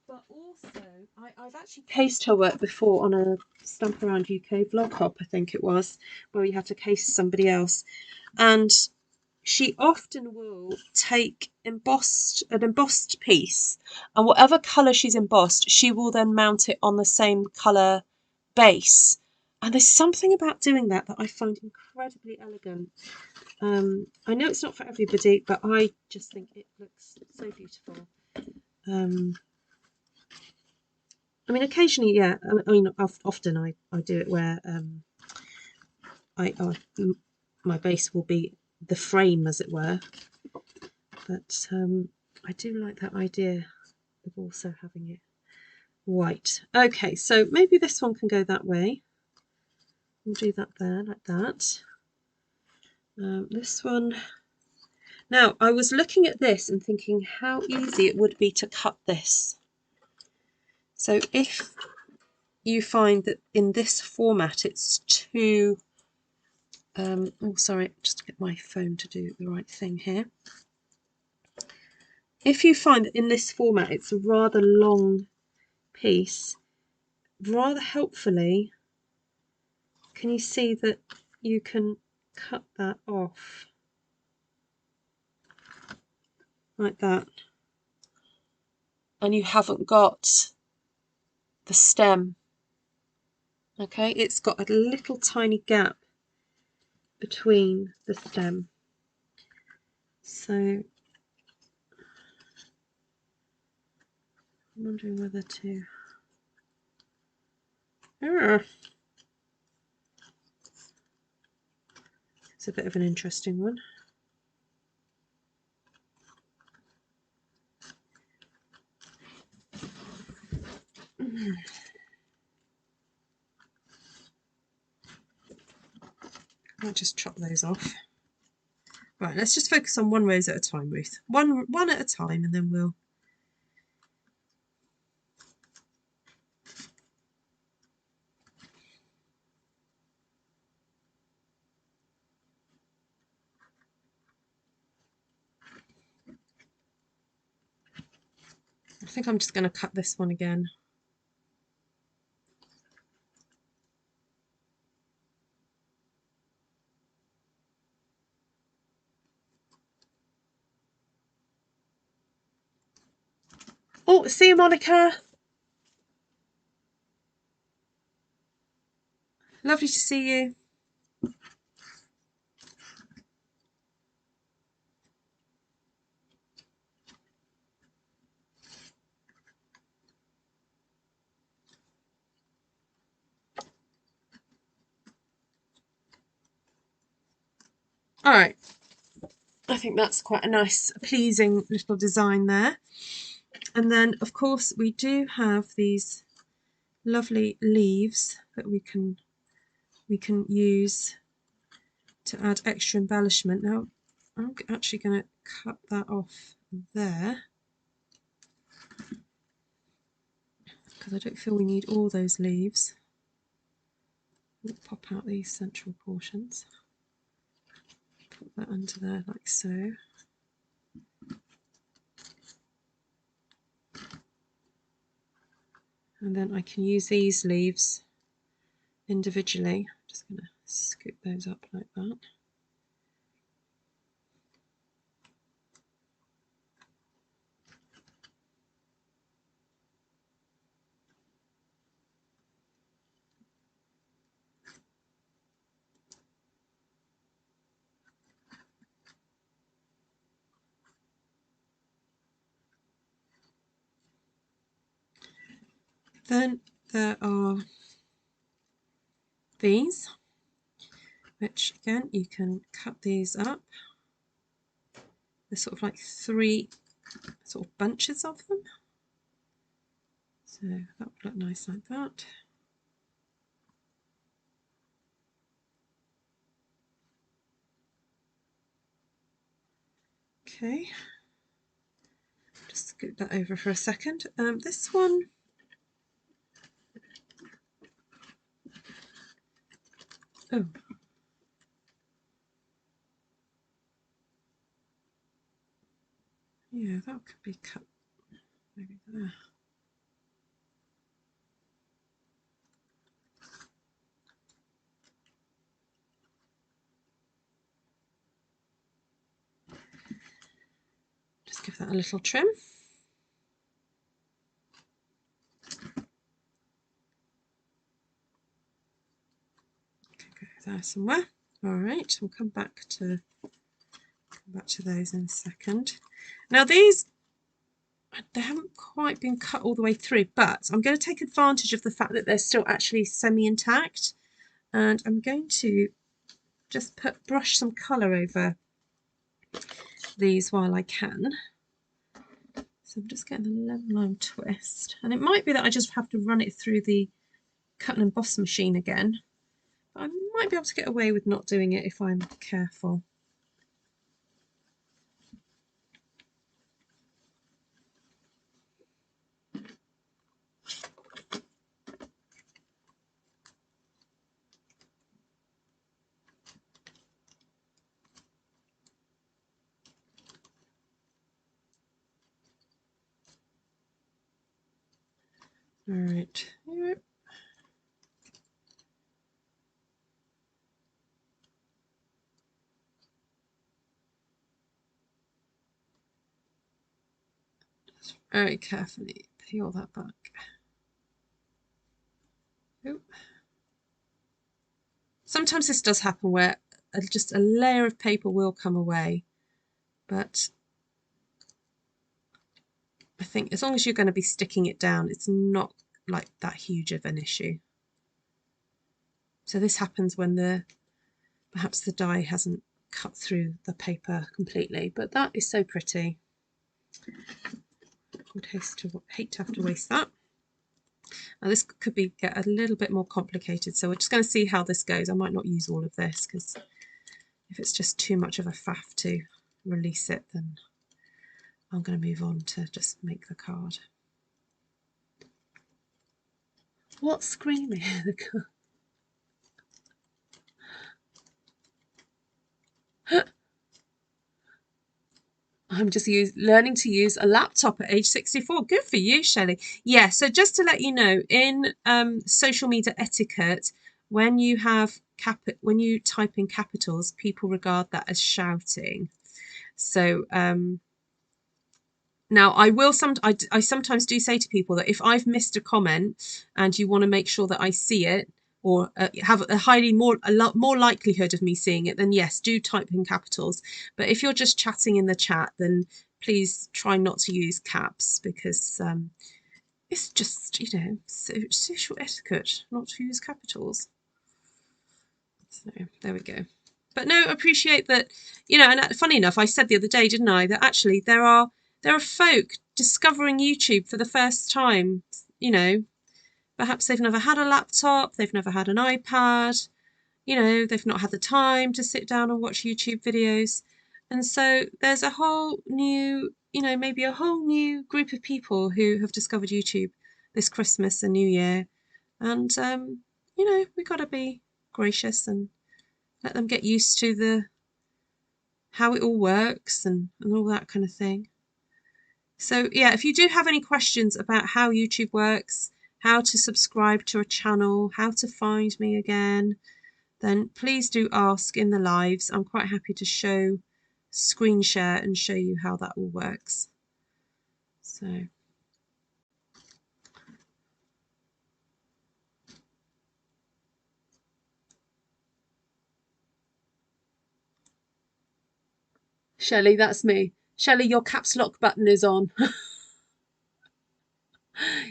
But also, I've actually cased her work before on a Stamp Around UK vlog hop, I think it was, where you had to case somebody else. And she often will take an embossed piece, and whatever colour she's embossed, she will then mount it on the same colour base. And there's something about doing that I find incredibly elegant. I know it's not for everybody, but I just think it looks so beautiful. I mean, occasionally, yeah. I mean, often I do it where my base will be the frame, as it were. But I do like that idea of also having it white. Okay, so maybe this one can go that way. We'll do that there, like that. This one. Now, I was looking at this and thinking how easy it would be to cut this. So if you find that in this format it's too... oh, sorry, just get my phone to do the right thing here. If you find that in this format it's a rather long piece, rather helpfully, can you see that you can cut that off like that, and you haven't got the stem. Okay, it's got a little tiny gap between the stem, so I'm wondering whether to... It's a bit of an interesting one. I'll just chop those off. Right, let's just focus on one rose at a time, Ruth. One at a time, and then we'll... I think I'm just going to cut this one again. Oh, see you, Monica. Lovely to see you. All right, I think that's quite a nice, pleasing little design there. And then, of course, we do have these lovely leaves that we can use to add extra embellishment. Now, I'm actually going to cut that off there because I don't feel we need all those leaves. We'll pop out these central portions. Put that under there like so. And then I can use these leaves individually. I'm just going to scoop those up like that. Then there are these, which again you can cut these up. There's sort of like 3 sort of bunches of them. So that would look nice like that. Okay, just scoot that over for a second. This one, oh, yeah, that could be cut maybe there. Just give that a little trim. Okay, go there somewhere. All right, we'll come back to those in a second. Now these, they haven't quite been cut all the way through, but I'm going to take advantage of the fact that they're still actually semi-intact, and I'm going to just brush some colour over these while I can. So I'm just getting a level line twist, and it might be that I just have to run it through the cut and emboss machine again, but I might be able to get away with not doing it if I'm careful. All right. Just very carefully peel that back. Oop. Sometimes this does happen where just a layer of paper will come away, but I think as long as you're going to be sticking it down, it's not like that huge of an issue. So this happens when perhaps the die hasn't cut through the paper completely, but that is so pretty. Would hate to have to waste that. Now this could get a little bit more complicated, so we're just going to see how this goes. I might not use all of this because if it's just too much of a faff to release it, then I'm going to move on to just make the card. What's screaming? I'm just learning to use a laptop at age 64. Good for you, Shelley. Yeah, so just to let you know, in social media etiquette, when you type in capitals, people regard that as shouting. So now I sometimes do say to people that if I've missed a comment and you want to make sure that I see it, or have a lot more likelihood of me seeing it, then yes, do type in capitals. But if you're just chatting in the chat, then please try not to use caps, because it's just, you know, social etiquette not to use capitals. So there we go. But no, I appreciate that, you know, and funny enough, I said the other day, didn't I, that actually there are folk discovering YouTube for the first time, you know, perhaps they've never had a laptop, they've never had an iPad, you know, they've not had the time to sit down and watch YouTube videos. And so there's a whole new, you know, maybe a whole new group of people who have discovered YouTube this Christmas and New Year. And, you know, we've got to be gracious and let them get used to the how it all works and all that kind of thing. So yeah, if you do have any questions about how YouTube works, how to subscribe to a channel, how to find me again, then please do ask in the lives. I'm quite happy to screen share and show you how that all works. So Shelley, that's me. Shelley, your caps lock button is on.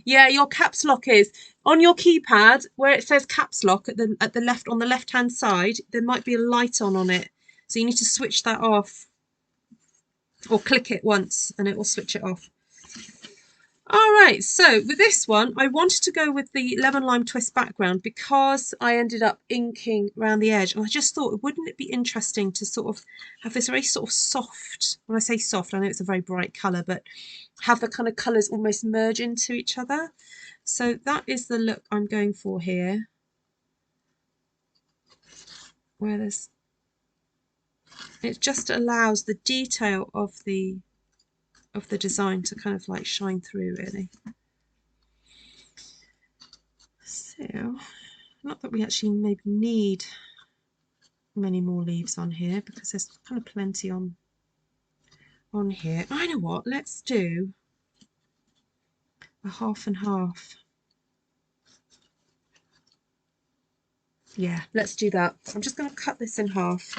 Yeah, your caps lock is on your keypad where it says caps lock at the left, on the left hand side. There might be a light on it, so you need to switch that off, or click it once and it will switch it off. All right, so with this one, I wanted to go with the lemon lime twist background because I ended up inking around the edge, and I just thought, wouldn't it be interesting to sort of have this very sort of soft, when I say soft, I know it's a very bright colour, but have the kind of colours almost merge into each other. So that is the look I'm going for here, where there's, it just allows the detail of the design to kind of like shine through, really. So, not that we actually maybe need many more leaves on here because there's kind of plenty on here. I know what, let's do a half and half. Yeah, let's do that. I'm just going to cut this in half.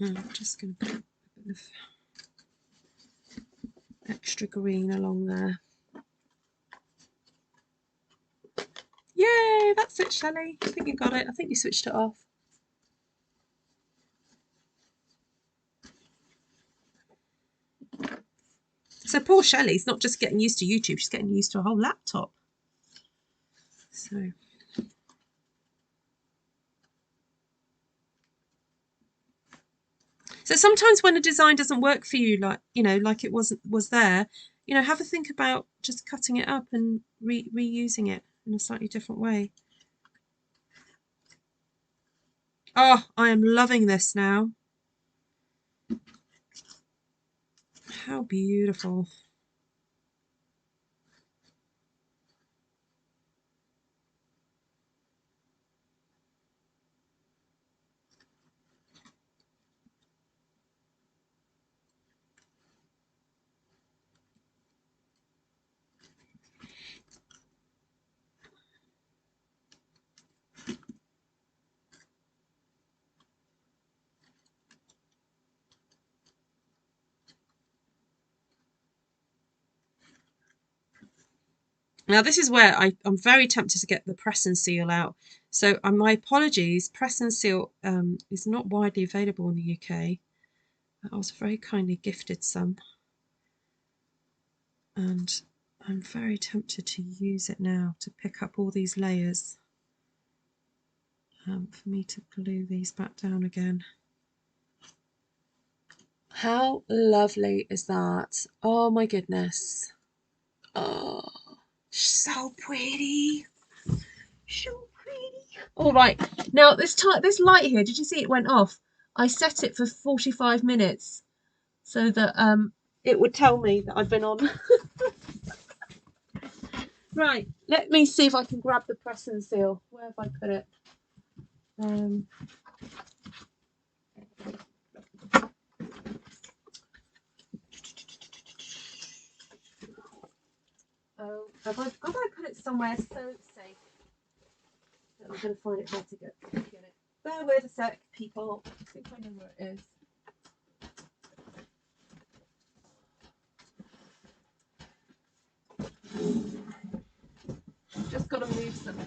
I'm just going to put a bit of extra green along there. Yay, that's it, Shelley. I think you got it. I think you switched it off. So poor Shelley's not just getting used to YouTube, she's getting used to a whole laptop. So sometimes when a design doesn't work for you, like, you know, like it was there, you know, have a think about just cutting it up and reusing it in a slightly different way. Oh, I am loving this now. How beautiful. Now this is where I'm very tempted to get the press and seal out. So my apologies, press and seal is not widely available in the UK. I was very kindly gifted some. And I'm very tempted to use it now to pick up all these layers for me to glue these back down again. How lovely is that? Oh my goodness. Oh, so pretty. So pretty. All right, now this light here, did you see it went off? I set it for 45 minutes so that it would tell me that I've been on. Right, let me see if I can grab the press and seal. Where have I put it? Oh, have I put it somewhere so safe that I'm going to find it hard to get it. Bear with a sec, people. I think I know where it is. got to move some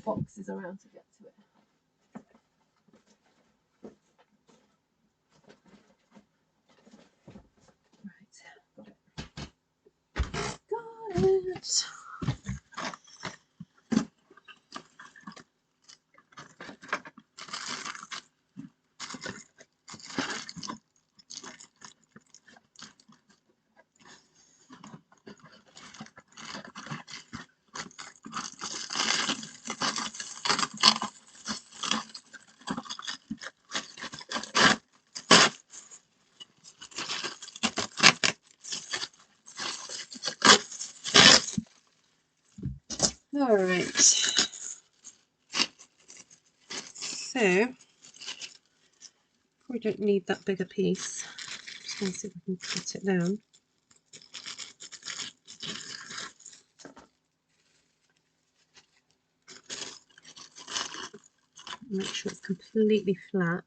boxes around to get to it. Got it. All right, so we don't need that bigger piece. Just going to see if we can cut it down. Make sure it's completely flat.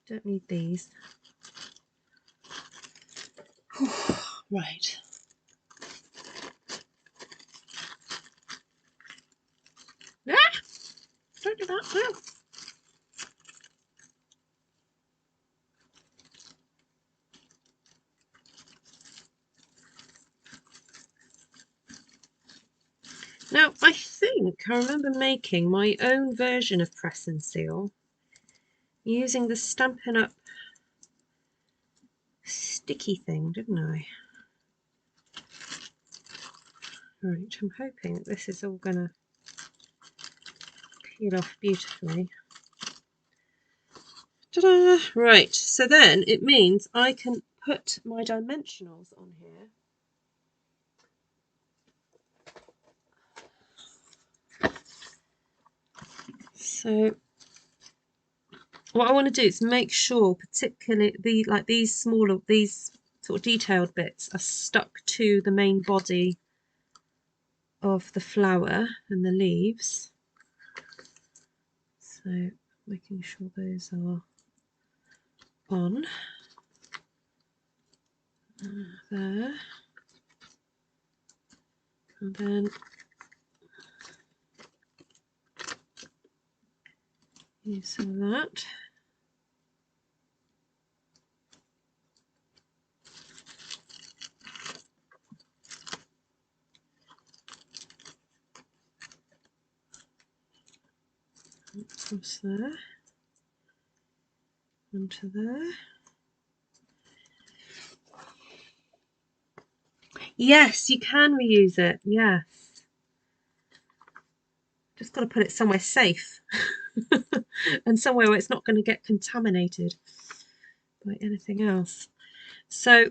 Don't need these. Right. Ah! Don't do that now. Now, I think I remember making my own version of Press and Seal using the Stampin' Up sticky thing, didn't I? Right, I'm hoping that this is all going to peel off beautifully. Ta-da! Right, so then it means I can put my dimensionals on here. So what I want to do is make sure, particularly these smaller, these sort of detailed bits are stuck to the main body of the flower and the leaves. So making sure those are on there, and then use some of that. Across there, onto there. Yes, you can reuse it. Yes. Just got to put it somewhere safe and somewhere where it's not going to get contaminated by anything else. So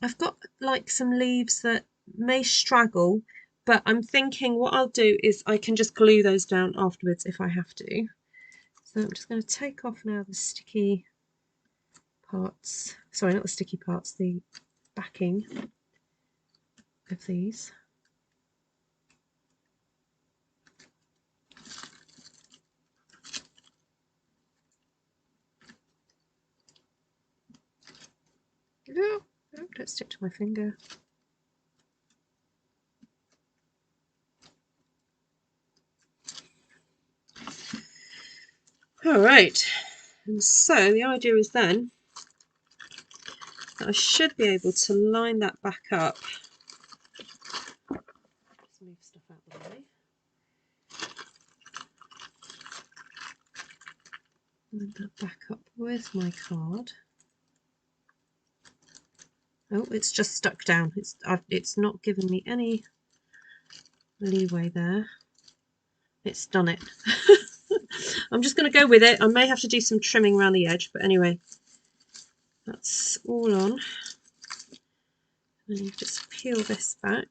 I've got like some leaves that may straggle, but I'm thinking what I'll do is I can just glue those down afterwards if I have to. So I'm just going to take off now the sticky parts. Sorry, not the sticky parts, the backing of these. Oh, don't stick to my finger. All right, and so the idea is then that I should be able to line that back up. Just move stuff out of the way. Line that back up with my card. Oh, it's just stuck down. It's not given me any leeway there. It's done it. I'm just going to go with it. I may have to do some trimming around the edge, but anyway, that's all on. And you just peel this back.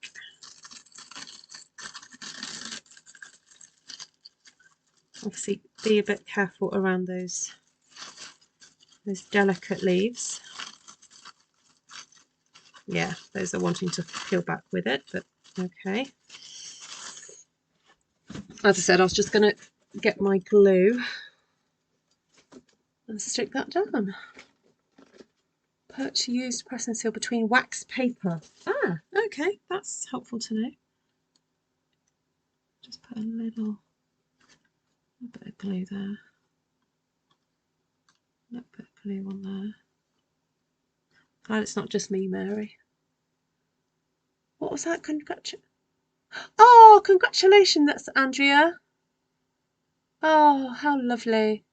Obviously, be a bit careful around those delicate leaves. Yeah, those are wanting to peel back with it, but okay. As I said, I was just going to get my glue and stick that down. Put used press and seal between wax paper. Ah, okay, that's helpful to know. Just put a little bit of glue there. A little bit of glue on there. Glad it's not just me, Mary. What was that? Oh, congratulations, that's Andrea. Oh, how lovely.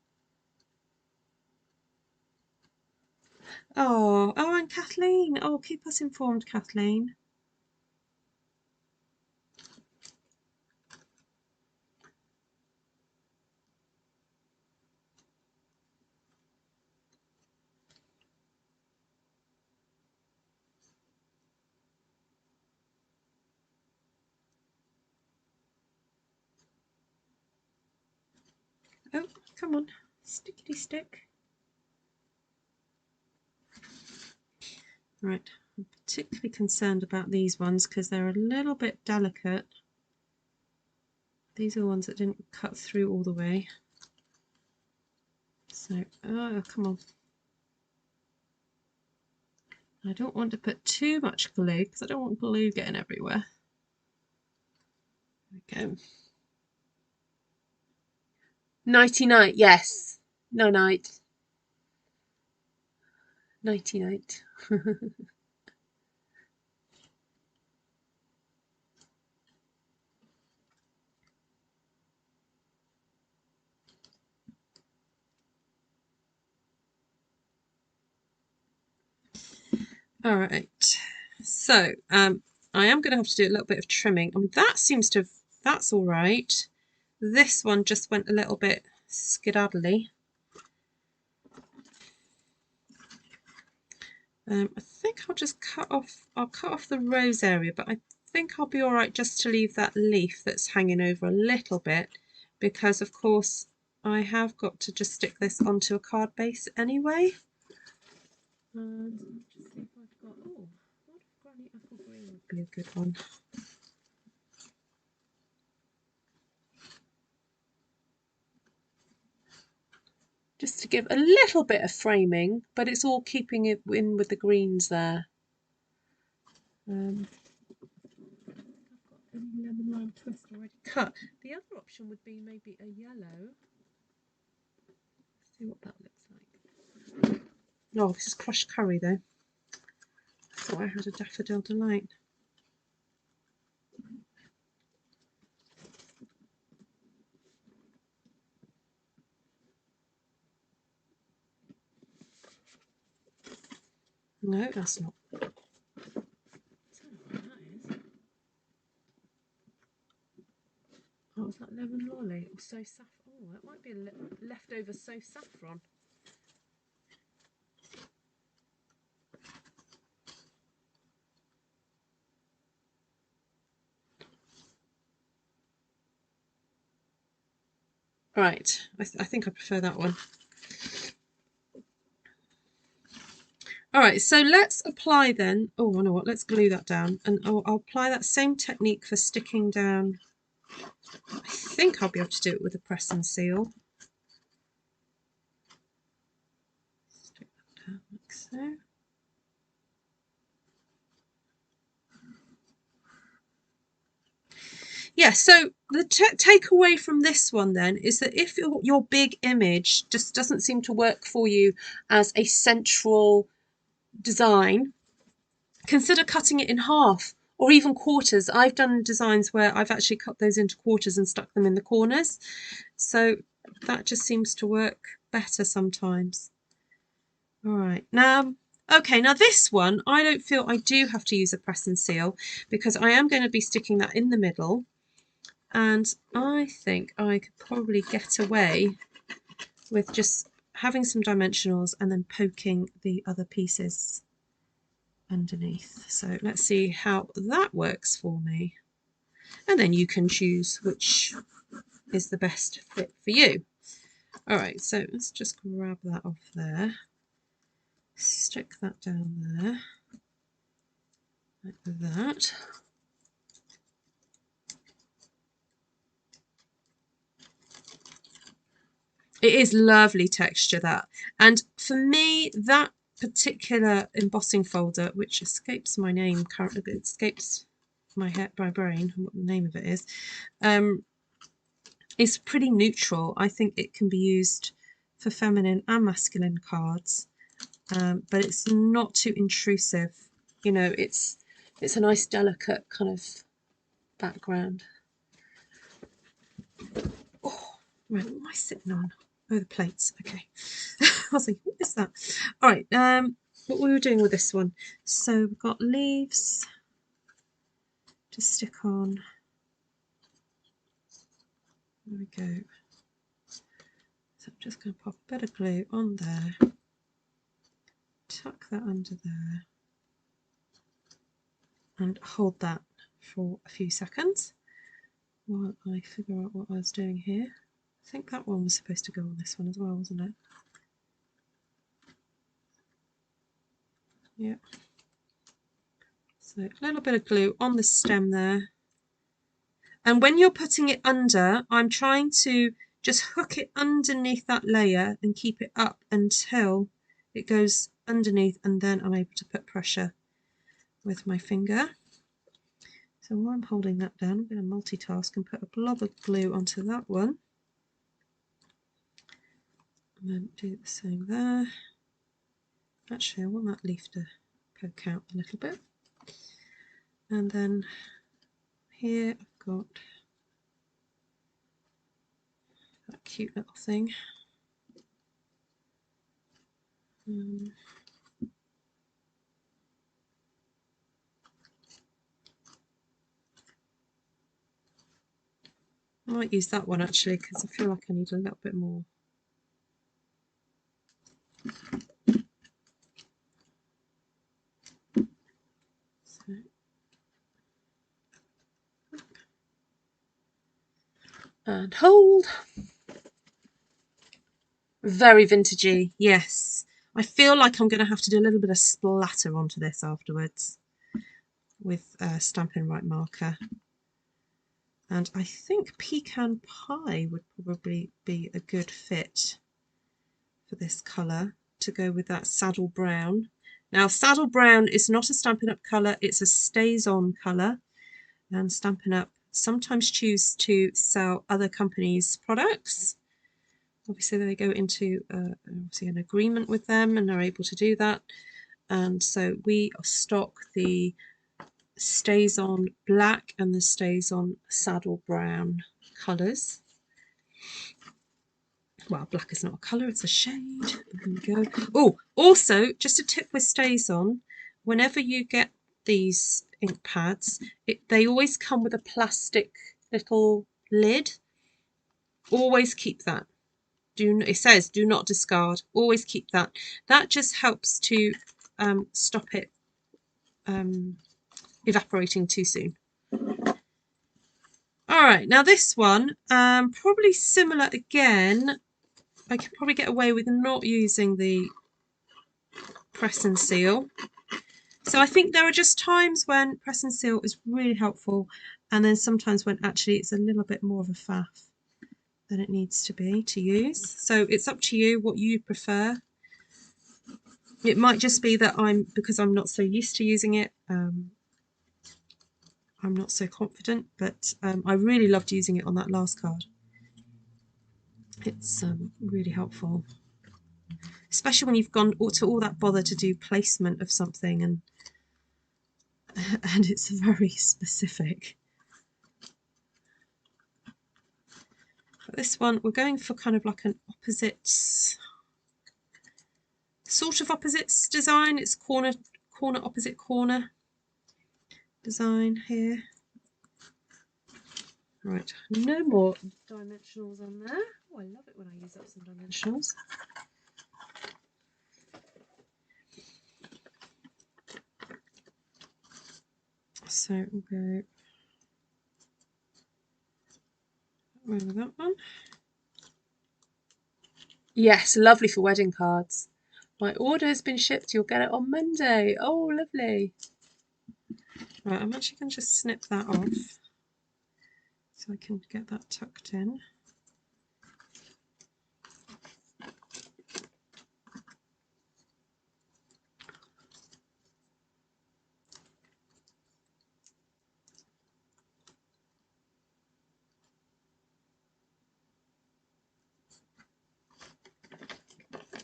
Oh, and Kathleen. Oh, keep us informed, Kathleen. Oh, come on, stickity stick. Right, I'm particularly concerned about these ones because they're a little bit delicate. These are the ones that didn't cut through all the way. So, oh, come on. I don't want to put too much glue because I don't want glue getting everywhere. There we go. Nighty night, yes. No night. Nighty night. All right, so I am going to have to do a little bit of trimming. I mean, that seems to have, that's all right. This one just went a little bit skedaddly. I think I'll just cut off the rose area, but I think I'll be all right just to leave that leaf that's hanging over a little bit, because of course I have got to just stick this onto a card base anyway. And just see if I've got, oh, what if Granny Apple Green would be a good one. Just to give a little bit of framing, but it's all keeping it in with the greens there. I've got any lemon lime twist already cut. The other option would be maybe a yellow. Let's see what that looks like. Oh, this is crushed curry though. I thought I had a Daffodil Delight. No, that's not. I don't know what that is. Oh, is that lemon lolly or so saffron? Oh, that might be a leftover so saffron. Right, I think I prefer that one. All right, so let's apply then. Oh, I know what, let's glue that down, and I'll apply that same technique for sticking down. I think I'll be able to do it with a press and seal. Stick that down like so. Yeah, so the takeaway from this one then is that if your big image just doesn't seem to work for you as a central design, consider cutting it in half or even quarters. I've done designs where I've actually cut those into quarters and stuck them in the corners. So that just seems to work better sometimes. All right, now, okay, now this one, I don't feel I do have to use a press and seal because I am going to be sticking that in the middle. And I think I could probably get away with just having some dimensionals and then poking the other pieces underneath. So let's see how that works for me. And then you can choose which is the best fit for you. All right, so let's just grab that off there. Stick that down there, like that. It is lovely texture, that. And for me, that particular embossing folder, which escapes my name currently, it escapes my brain, what the name of it is pretty neutral. I think it can be used for feminine and masculine cards, but it's not too intrusive. You know, it's a nice delicate kind of background. Oh, right, what am I sitting on? Oh, the plates. Okay. I was like, what is that? All right. What we were doing with this one. So we've got leaves to stick on. There we go. So I'm just going to pop a bit of glue on there. Tuck that under there. And hold that for a few seconds while I figure out what I was doing here. I think that one was supposed to go on this one as well, wasn't it? Yeah. So a little bit of glue on the stem there. And when you're putting it under, I'm trying to just hook it underneath that layer and keep it up until it goes underneath, and then I'm able to put pressure with my finger. So while I'm holding that down, I'm going to multitask and put a blob of glue onto that one. And then do the same there. Actually, I want that leaf to poke out a little bit. And then here I've got that cute little thing. I might use that one actually because I feel like I need a little bit more. So, and hold. Very vintagey, yes. I feel like I'm going to have to do a little bit of splatter onto this afterwards with Stampin' Right marker. And I think pecan pie would probably be a good fit for this colour to go with that saddle brown. Now, saddle brown is not a Stampin' Up colour, it's a Stazon colour. And Stampin' Up sometimes choose to sell other companies' products. Obviously, they go into obviously an agreement with them and are able to do that. And so we stock the Stazon black and the Stazon saddle brown colours. Well, black is not a colour, it's a shade. There we go. Oh, also, just a tip with Stazon, whenever you get these ink pads, they always come with a plastic little lid. Always keep that. It says do not discard. Always keep that. That just helps to stop it evaporating too soon. All right, now this one, probably similar again. I could probably get away with not using the press and seal. So I think there are just times when press and seal is really helpful, and then sometimes when actually it's a little bit more of a faff than it needs to be to use. So it's up to you what you prefer. It might just be that because I'm not so used to using it, I'm not so confident, but I really loved using it on that last card. It's really helpful, especially when you've gone to all that bother to do placement of something and it's very specific. For this one, we're going for kind of like an opposites, sort of opposites design. It's corner opposite corner design here. Right, no more dimensionals on there. Oh, I love it when I use up some dimensionals. So we'll go over that one. Yes, lovely for wedding cards. My order has been shipped. You'll get it on Monday. Oh, lovely. Right, I'm actually going to just snip that off so I can get that tucked in.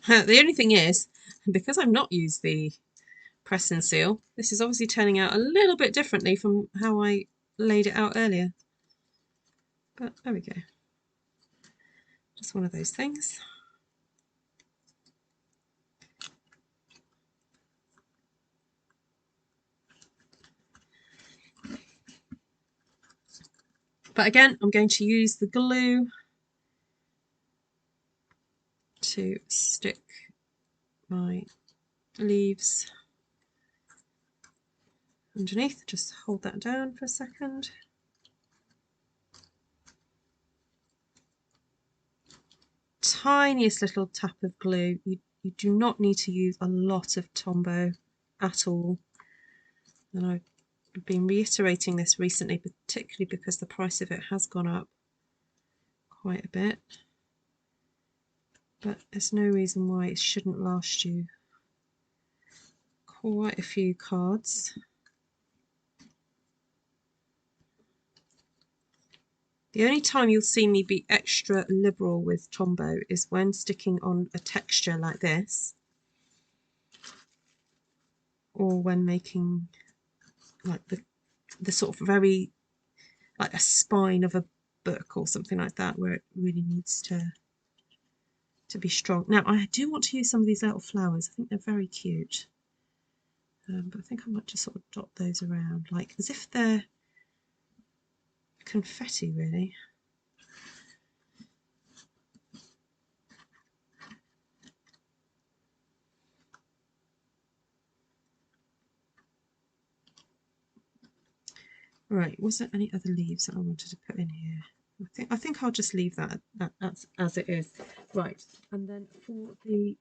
The only thing is, because I've not used the press and seal, this is obviously turning out a little bit differently from how I laid it out earlier. But there we go. Just one of those things. But again, I'm going to use the glue to stick my leaves underneath. Just hold that down for a second. Tiniest little tap of glue. You do not need to use a lot of Tombow at all. And I've been reiterating this recently, particularly because the price of it has gone up quite a bit. But there's no reason why it shouldn't last you quite a few cards. The only time you'll see me be extra liberal with Tombow is when sticking on a texture like this, or when making like the sort of very like a spine of a book or something like that, where it really needs to be strong. Now I do want to use some of these little flowers. I think they're very cute, but I think I might just sort of dot those around like as if they're confetti really. Right, was there any other leaves that I wanted to put in here? I think I'll just leave that as it is. Right, and then for the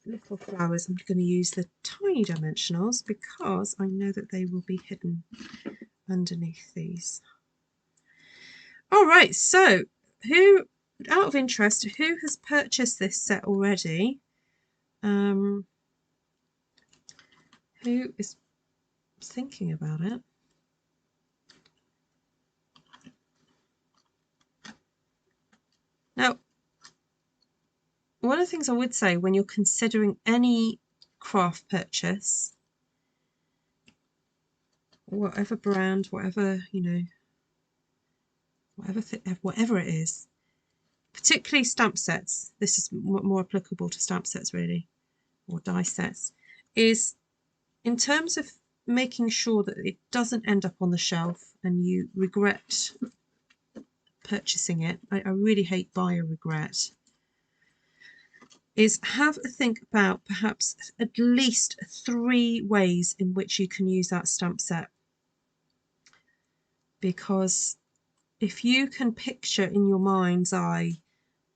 little flowers, I'm going to use the tiny dimensionals because I know that they will be hidden underneath these. All right, so who, out of interest, who has purchased this set already? Who is thinking about it? Now, one of the things I would say when you're considering any craft purchase, whatever brand, whatever, you know, whatever it is, particularly stamp sets, this is more applicable to stamp sets really, or die sets, is in terms of making sure that it doesn't end up on the shelf and you regret purchasing it. I really hate buyer regret. Is have a think about perhaps at least 3 ways in which you can use that stamp set. Because if you can picture in your mind's eye,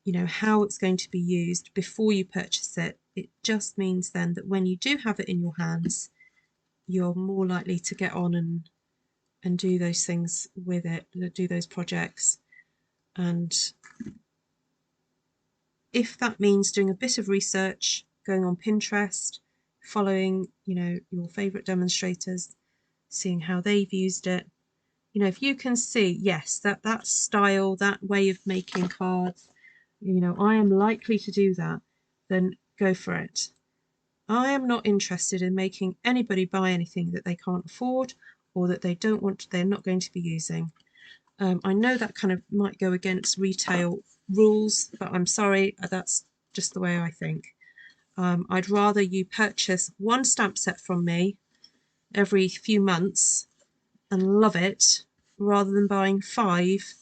you know, how it's going to be used before you purchase it, it just means then that when you do have it in your hands, you're more likely to get on and do those things with it, do those projects. And if that means doing a bit of research, going on Pinterest, following, you know, your favourite demonstrators, seeing how they've used it, you know, if you can see, yes, that style, that way of making cards, you know, I am likely to do that, then go for it. I am not interested in making anybody buy anything that they can't afford or that they don't want, they're not going to be using. I know that kind of might go against retail rules, but I'm sorry, that's just the way I think. I'd rather you purchase 1 stamp set from me every few months and love it, rather than buying 5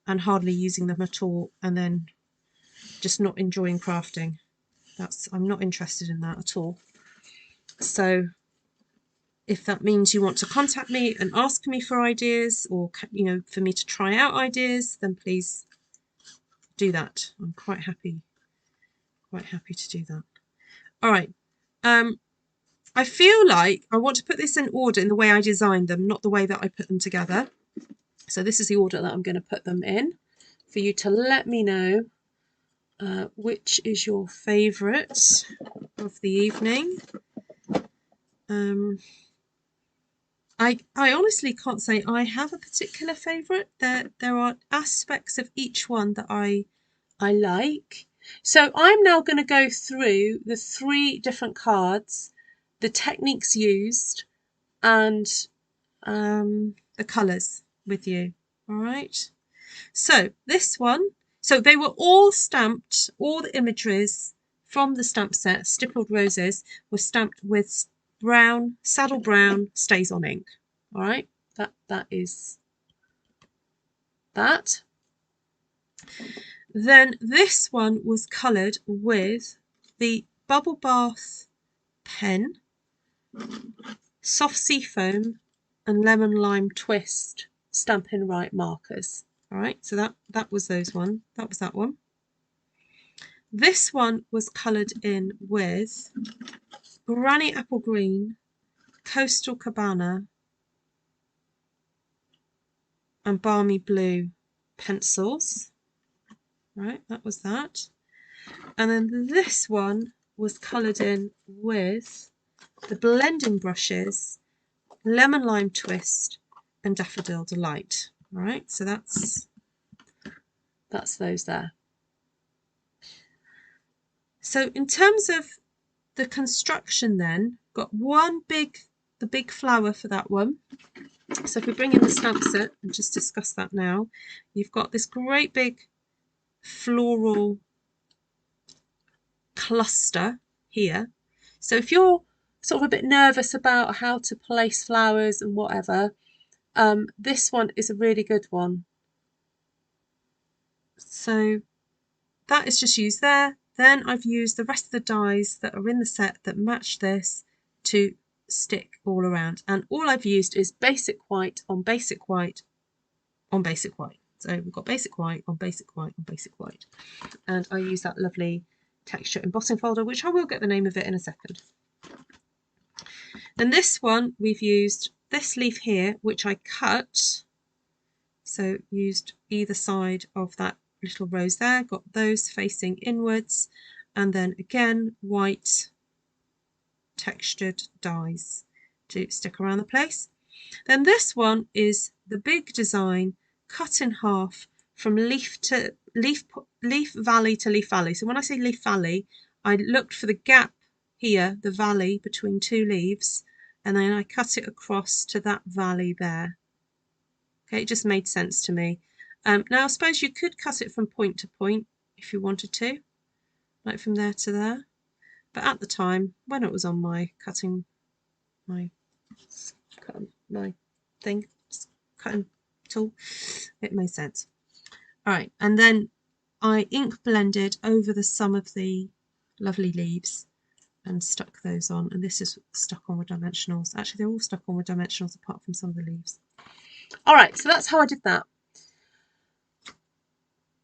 and hardly using them at all and then just not enjoying crafting. I'm not interested in that at all. So if that means you want to contact me and ask me for ideas, or, you know, for me to try out ideas, then please do that. I'm quite happy to do that. All right. I feel like I want to put this in order in the way I designed them, not the way that I put them together. So this is the order that I'm going to put them in for you to let me know which is your favourite of the evening. I honestly can't say I have a particular favourite. There are aspects of each one that I like. So I'm now going to go through the 3 different cards, the techniques used, and the colours with you. All right. So this one, so they were all stamped, all the imageries from the stamp set, Stippled Roses, were stamped with Saddle Brown Stazon ink. All right, that is that. Then this one was coloured with the Bubble Bath pen, Soft Sea Foam, and Lemon Lime Twist Stampin' Right markers. All right, so that was those one. That was that one. This one was coloured in with Granny Apple Green, Coastal Cabana, and Balmy Blue pencils. Right, that was that. And then this one was coloured in with the blending brushes, Lemon Lime Twist, and Daffodil Delight. All right, so that's those there. So in terms of the construction, then got the big flower for that one. So if we bring in the stamp set and just discuss that now, you've got this great big floral cluster here. So if you're sort of a bit nervous about how to place flowers and whatever, this one is a really good one. So that is just used there. Then I've used the rest of the dies that are in the set that match this to stick all around. And all I've used is basic white on basic white on basic white. So we've got basic white on basic white on basic white. And I use that lovely texture embossing folder, which I will get the name of it in a second. Then this one, we've used this leaf here, which I cut. So used either side of that little rose there, got those facing inwards, and then again white textured dies to stick around the place. Then this one is the big design cut in half from leaf valley to leaf valley. So when I say leaf valley, I looked for the gap here, the valley between 2 leaves, and then I cut it across to that valley there. Okay, it just made sense to me. Now I suppose you could cut it from point to point if you wanted to, like from there to there. But at the time, when it was on my cutting tool, it made sense. All right, and then I ink blended over some of the lovely leaves and stuck those on, and this is stuck on with dimensionals. Actually, they're all stuck on with dimensionals apart from some of the leaves. All right, so that's how I did that.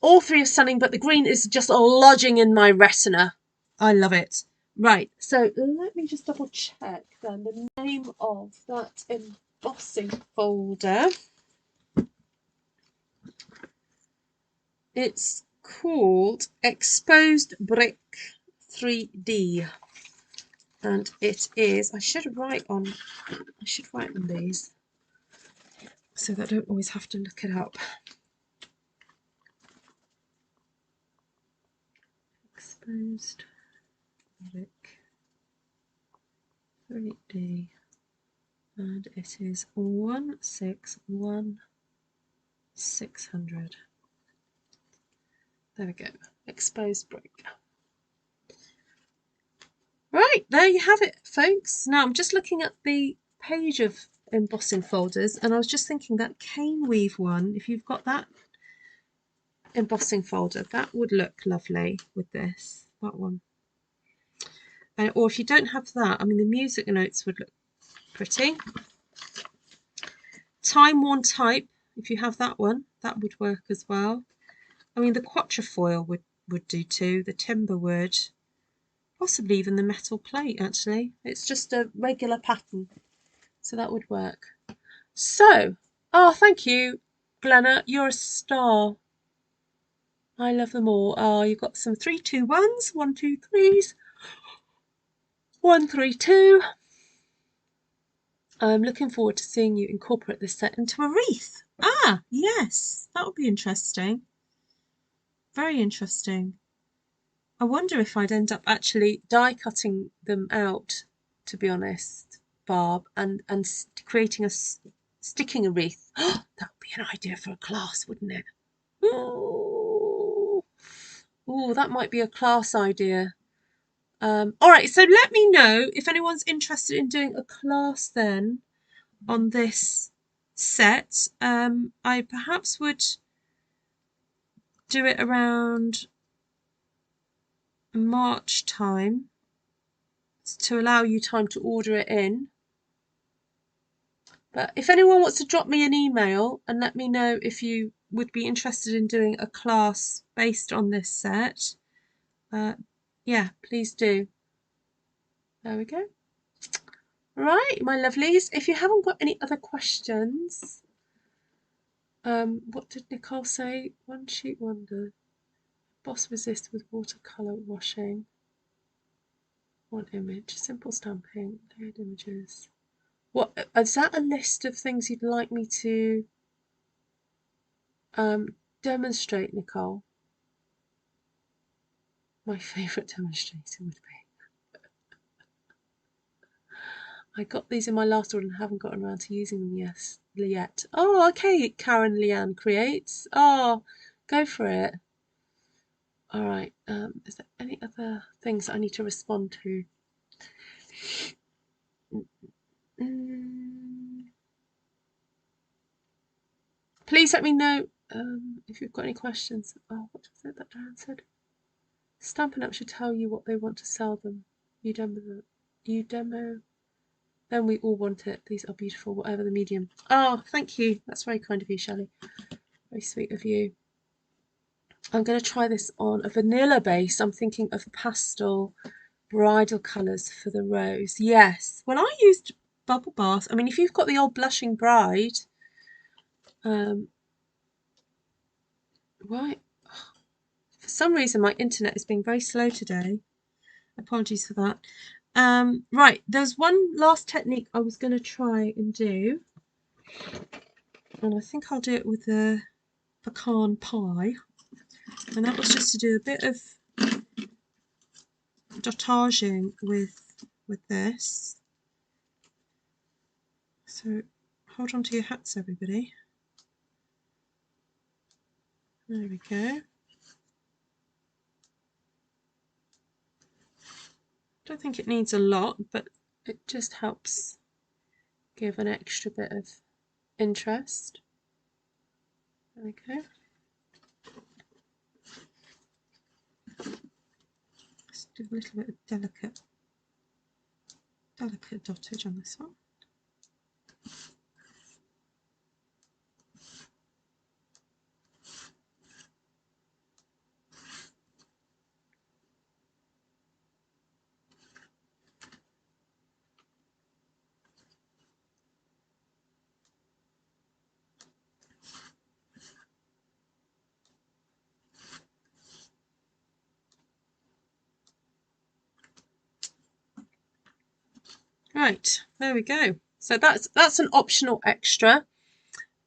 All 3 are stunning, but the green is just lodging in my retina. I love it. Right, so let me just double check then the name of that embossing folder. It's called Exposed Brick 3D, and it is, I should write on these so that I don't always have to look it up. Exposed Brick 3D, and it is 161600. There we go, exposed brick. Right, there you have it, folks. Now I'm just looking at the page of embossing folders, and I was just thinking that cane weave one, if you've got that embossing folder, that would look lovely with this, that one. Or if you don't have that, I mean, the music notes would look pretty. Time worn type, if you have that one, that would work as well. I mean, the quatrefoil would do too, the timber would, possibly even the metal plate actually. It's just a regular pattern, so that would work. So, oh, thank you, Glenna, you're a star. I love them all. Oh, you've got some 3, 2, 1s, 1, 2, 3s, 1, 3, 2. I'm looking forward to seeing you incorporate this set into a wreath. Ah, yes, that would be interesting. Very interesting. I wonder if I'd end up actually die cutting them out, to be honest, Barb, and creating sticking a wreath. That would be an idea for a class, wouldn't it? Ooh, ooh, that might be a class idea. All right, so let me know if anyone's interested in doing a class then on this set. I perhaps would do it around March time to allow you time to order it in. But if anyone wants to drop me an email and let me know if you would be interested in doing a class based on this set, yeah, please do. There we go. Right, my lovelies, if you haven't got any other questions, what did Nicole say? One sheet wonder. Boss resist with watercolour washing. One image. Simple stamping. Layered images. What is that? A list of things you'd like me to demonstrate, Nicole? My favourite demonstrator would be. I got these in my last order and haven't gotten around to using them yet. Oh, okay, Karen Leanne creates. Oh, go for it. All right. Is there any other things I need to respond to? Please let me know if you've got any questions. Oh, what was it that Diane said? Stampin' Up should tell you what they want to sell them. You demo. Then we all want it. These are beautiful, whatever the medium. Oh, thank you. That's very kind of you, Shelley. Very sweet of you. I'm going to try this on a vanilla base. I'm thinking of pastel bridal colours for the rose. Yes. Well, I used Bubble Bath. I mean, if you've got the old Blushing Bride, right. For some reason, my internet is being very slow today. Apologies for that. Right, there's one last technique I was going to try and do. And I think I'll do it with the pecan pie. And that was just to do a bit of dottaging with this. So hold on to your hats, everybody. There we go. Don't think it needs a lot, but it just helps give an extra bit of interest. There we go. Let's do a little bit of delicate dottage on this one. Right, there we go. So that's an optional extra.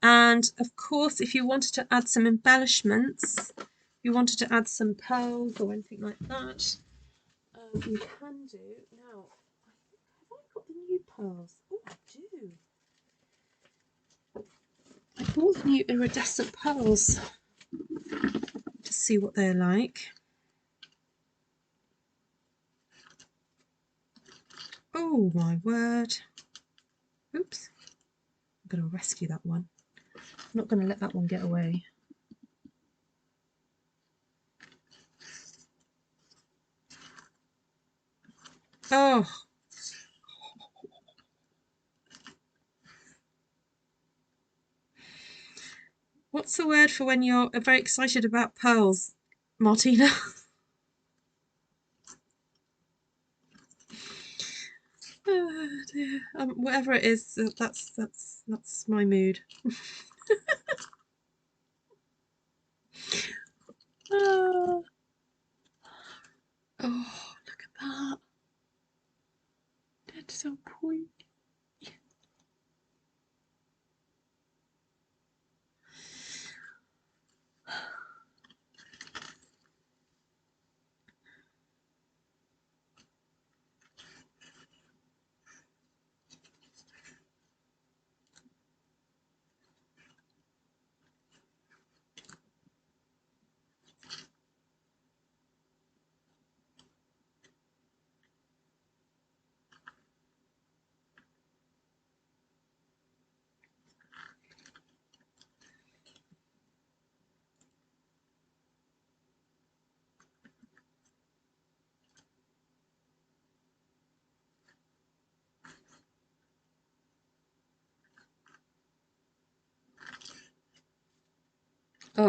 And of course, if you wanted to add some embellishments, if you wanted to add some pearls or anything like that, you can do. Now, have I got the new pearls? Oh, I do. I bought the new iridescent pearls to see what they're like. Oh my word. Oops. I'm going to rescue that one. I'm not going to let that one get away. Oh. What's the word for when you're very excited about pearls, Martina? Oh dear. Whatever it is, that's my mood. Oh, look at that. That's so pretty.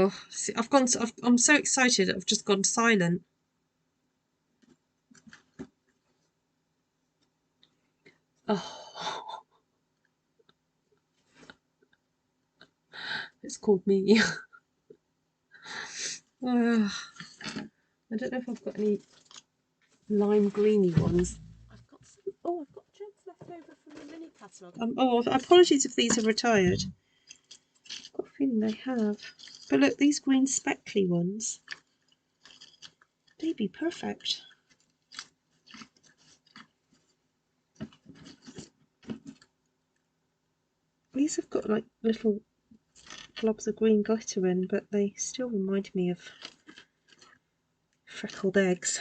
Oh, see, I'm so excited. I've just gone silent. Oh, it's called me. I don't know if I've got any lime greeny ones. I've got some. Oh, I've got gems left over from the mini catalogue. Oh, apologies if these are retired. I've got a feeling they have. But look, these green speckly ones, they'd be perfect. These have got like little globs of green glitter in, but they still remind me of freckled eggs.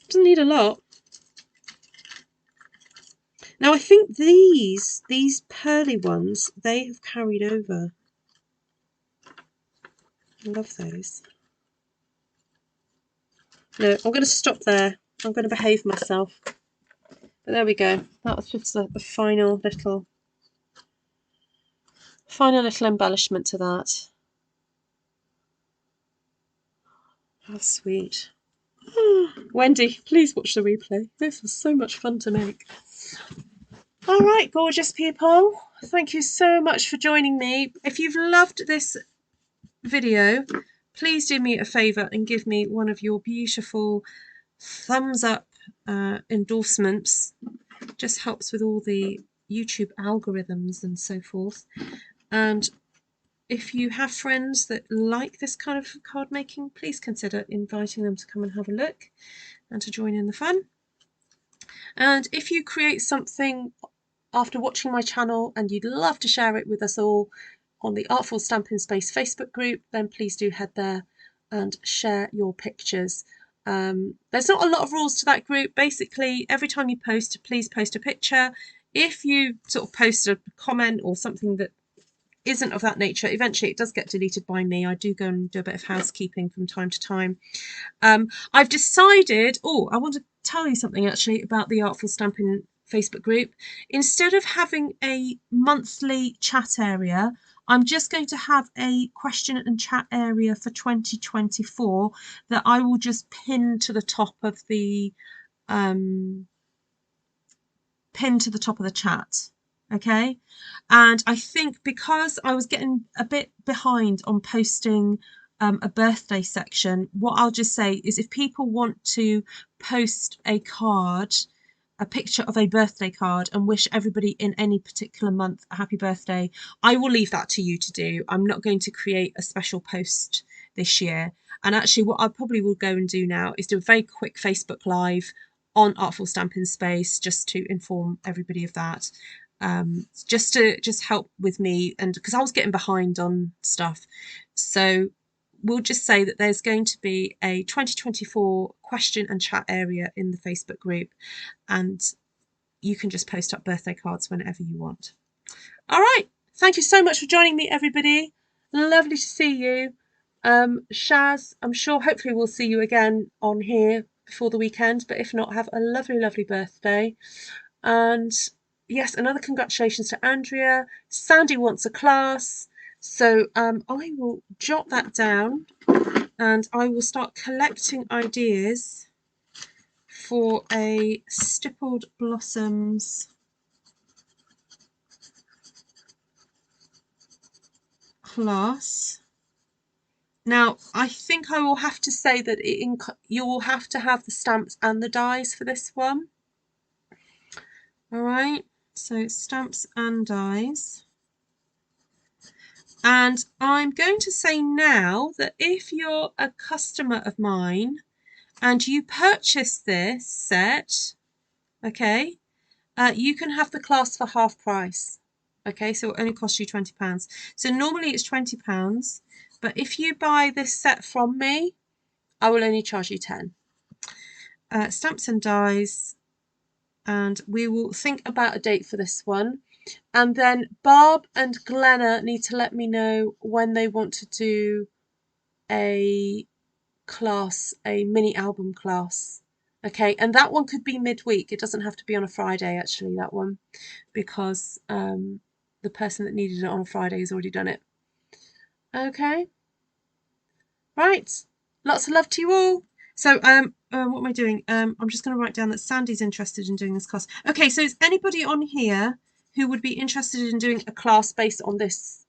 Doesn't need a lot. Now I think these pearly ones, they have carried over. I love those. No, I'm going to stop there. I'm going to behave myself. But there we go. That was just the final little embellishment to that. How sweet. Wendy, please watch the replay. This was so much fun to make. All right, gorgeous people. Thank you so much for joining me. If you've loved this video, please do me a favour and give me one of your beautiful thumbs up endorsements. It just helps with all the YouTube algorithms and so forth. And if you have friends that like this kind of card making, please consider inviting them to come and have a look and to join in the fun. And if you create something after watching my channel and you'd love to share it with us all on the Artful Stampin' Space Facebook group, then please do head there and share your pictures. There's not a lot of rules to that group. Basically, every time you post, please post a picture. If you sort of post a comment or something that isn't of that nature, eventually it does get deleted by me. I do go and do a bit of housekeeping from time to time. I've decided, I want to tell you something actually about the Artful Stampin' Facebook group. Instead of having a monthly chat area, I'm just going to have a question and chat area for 2024 that I will just pin to the top of the chat. Okay, and I think because I was getting a bit behind on posting a birthday section, what I'll just say is if people want to post a card, a picture of a birthday card, and wish everybody in any particular month a happy birthday, I will leave that to you to do. I'm not going to create a special post this year. And actually what I probably will go and do now is do a very quick Facebook Live on Artful Stampin' Space just to inform everybody of that. Just to help with me, and because I was getting behind on stuff. So we'll just say that there's going to be a 2024 question and chat area in the Facebook group, and you can just post up birthday cards whenever you want. All right, thank you so much for joining me, everybody. Lovely to see you. Shaz, I'm sure hopefully we'll see you again on here before the weekend, but if not, have a lovely birthday. And yes, another congratulations to Andrea. Sandy wants a class, so I will jot that down and I will start collecting ideas for a Stippled Blossoms class. Now, I think I will have to say that you will have to have the stamps and the dies for this one. All right, so stamps and dies. And I'm going to say now that if you're a customer of mine and you purchase this set, okay, you can have the class for half price. Okay, so it only costs you £20. So normally it's £20, but if you buy this set from me, I will only charge you £10. Stamps and dies, and we will think about a date for this one. And then Barb and Glenna need to let me know when they want to do a class, a mini album class. Okay, and that one could be midweek. It doesn't have to be on a Friday, actually, that one, because the person that needed it on a Friday has already done it. Okay. Right. Lots of love to you all. So what am I doing? I'm just going to write down that Sandy's interested in doing this class. Okay, so is anybody on here who would be interested in doing a class based on this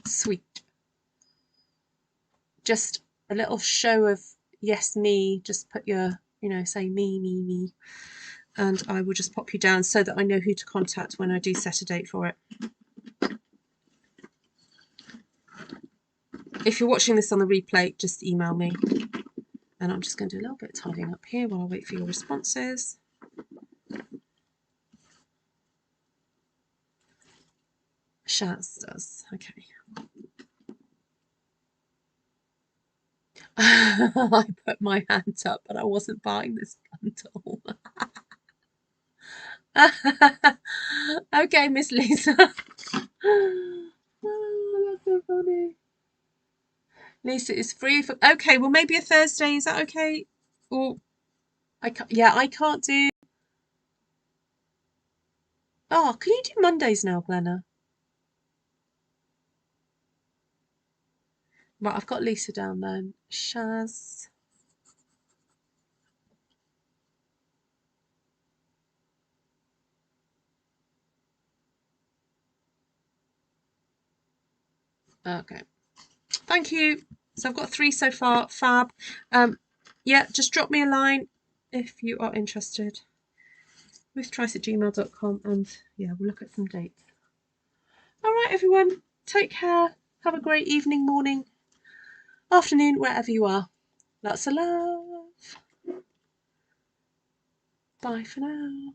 suite? Just a little show of yes, me. Just put your, say me. And I will just pop you down so that I know who to contact when I do set a date for it. If you're watching this on the replay, just email me. And I'm just going to do a little bit of tidying up here while I wait for your responses. Shaz does. Okay. I put my hand up, but I wasn't buying this bundle. Okay, Miss Lisa. Oh, that's so funny. Lisa is free for. Okay, well maybe a Thursday. Is that okay? Or I can't. Yeah, I can't do. Oh, can you do Mondays now, Glenna? Right, I've got Lisa down then. Shaz. Okay. Thank you. So I've got 3 so far. Fab. Yeah, just drop me a line if you are interested. ruthtrice@gmail.com, and yeah, we'll look at some dates. All right, everyone. Take care. Have a great evening, morning, afternoon, wherever you are. Lots of love. Bye for now.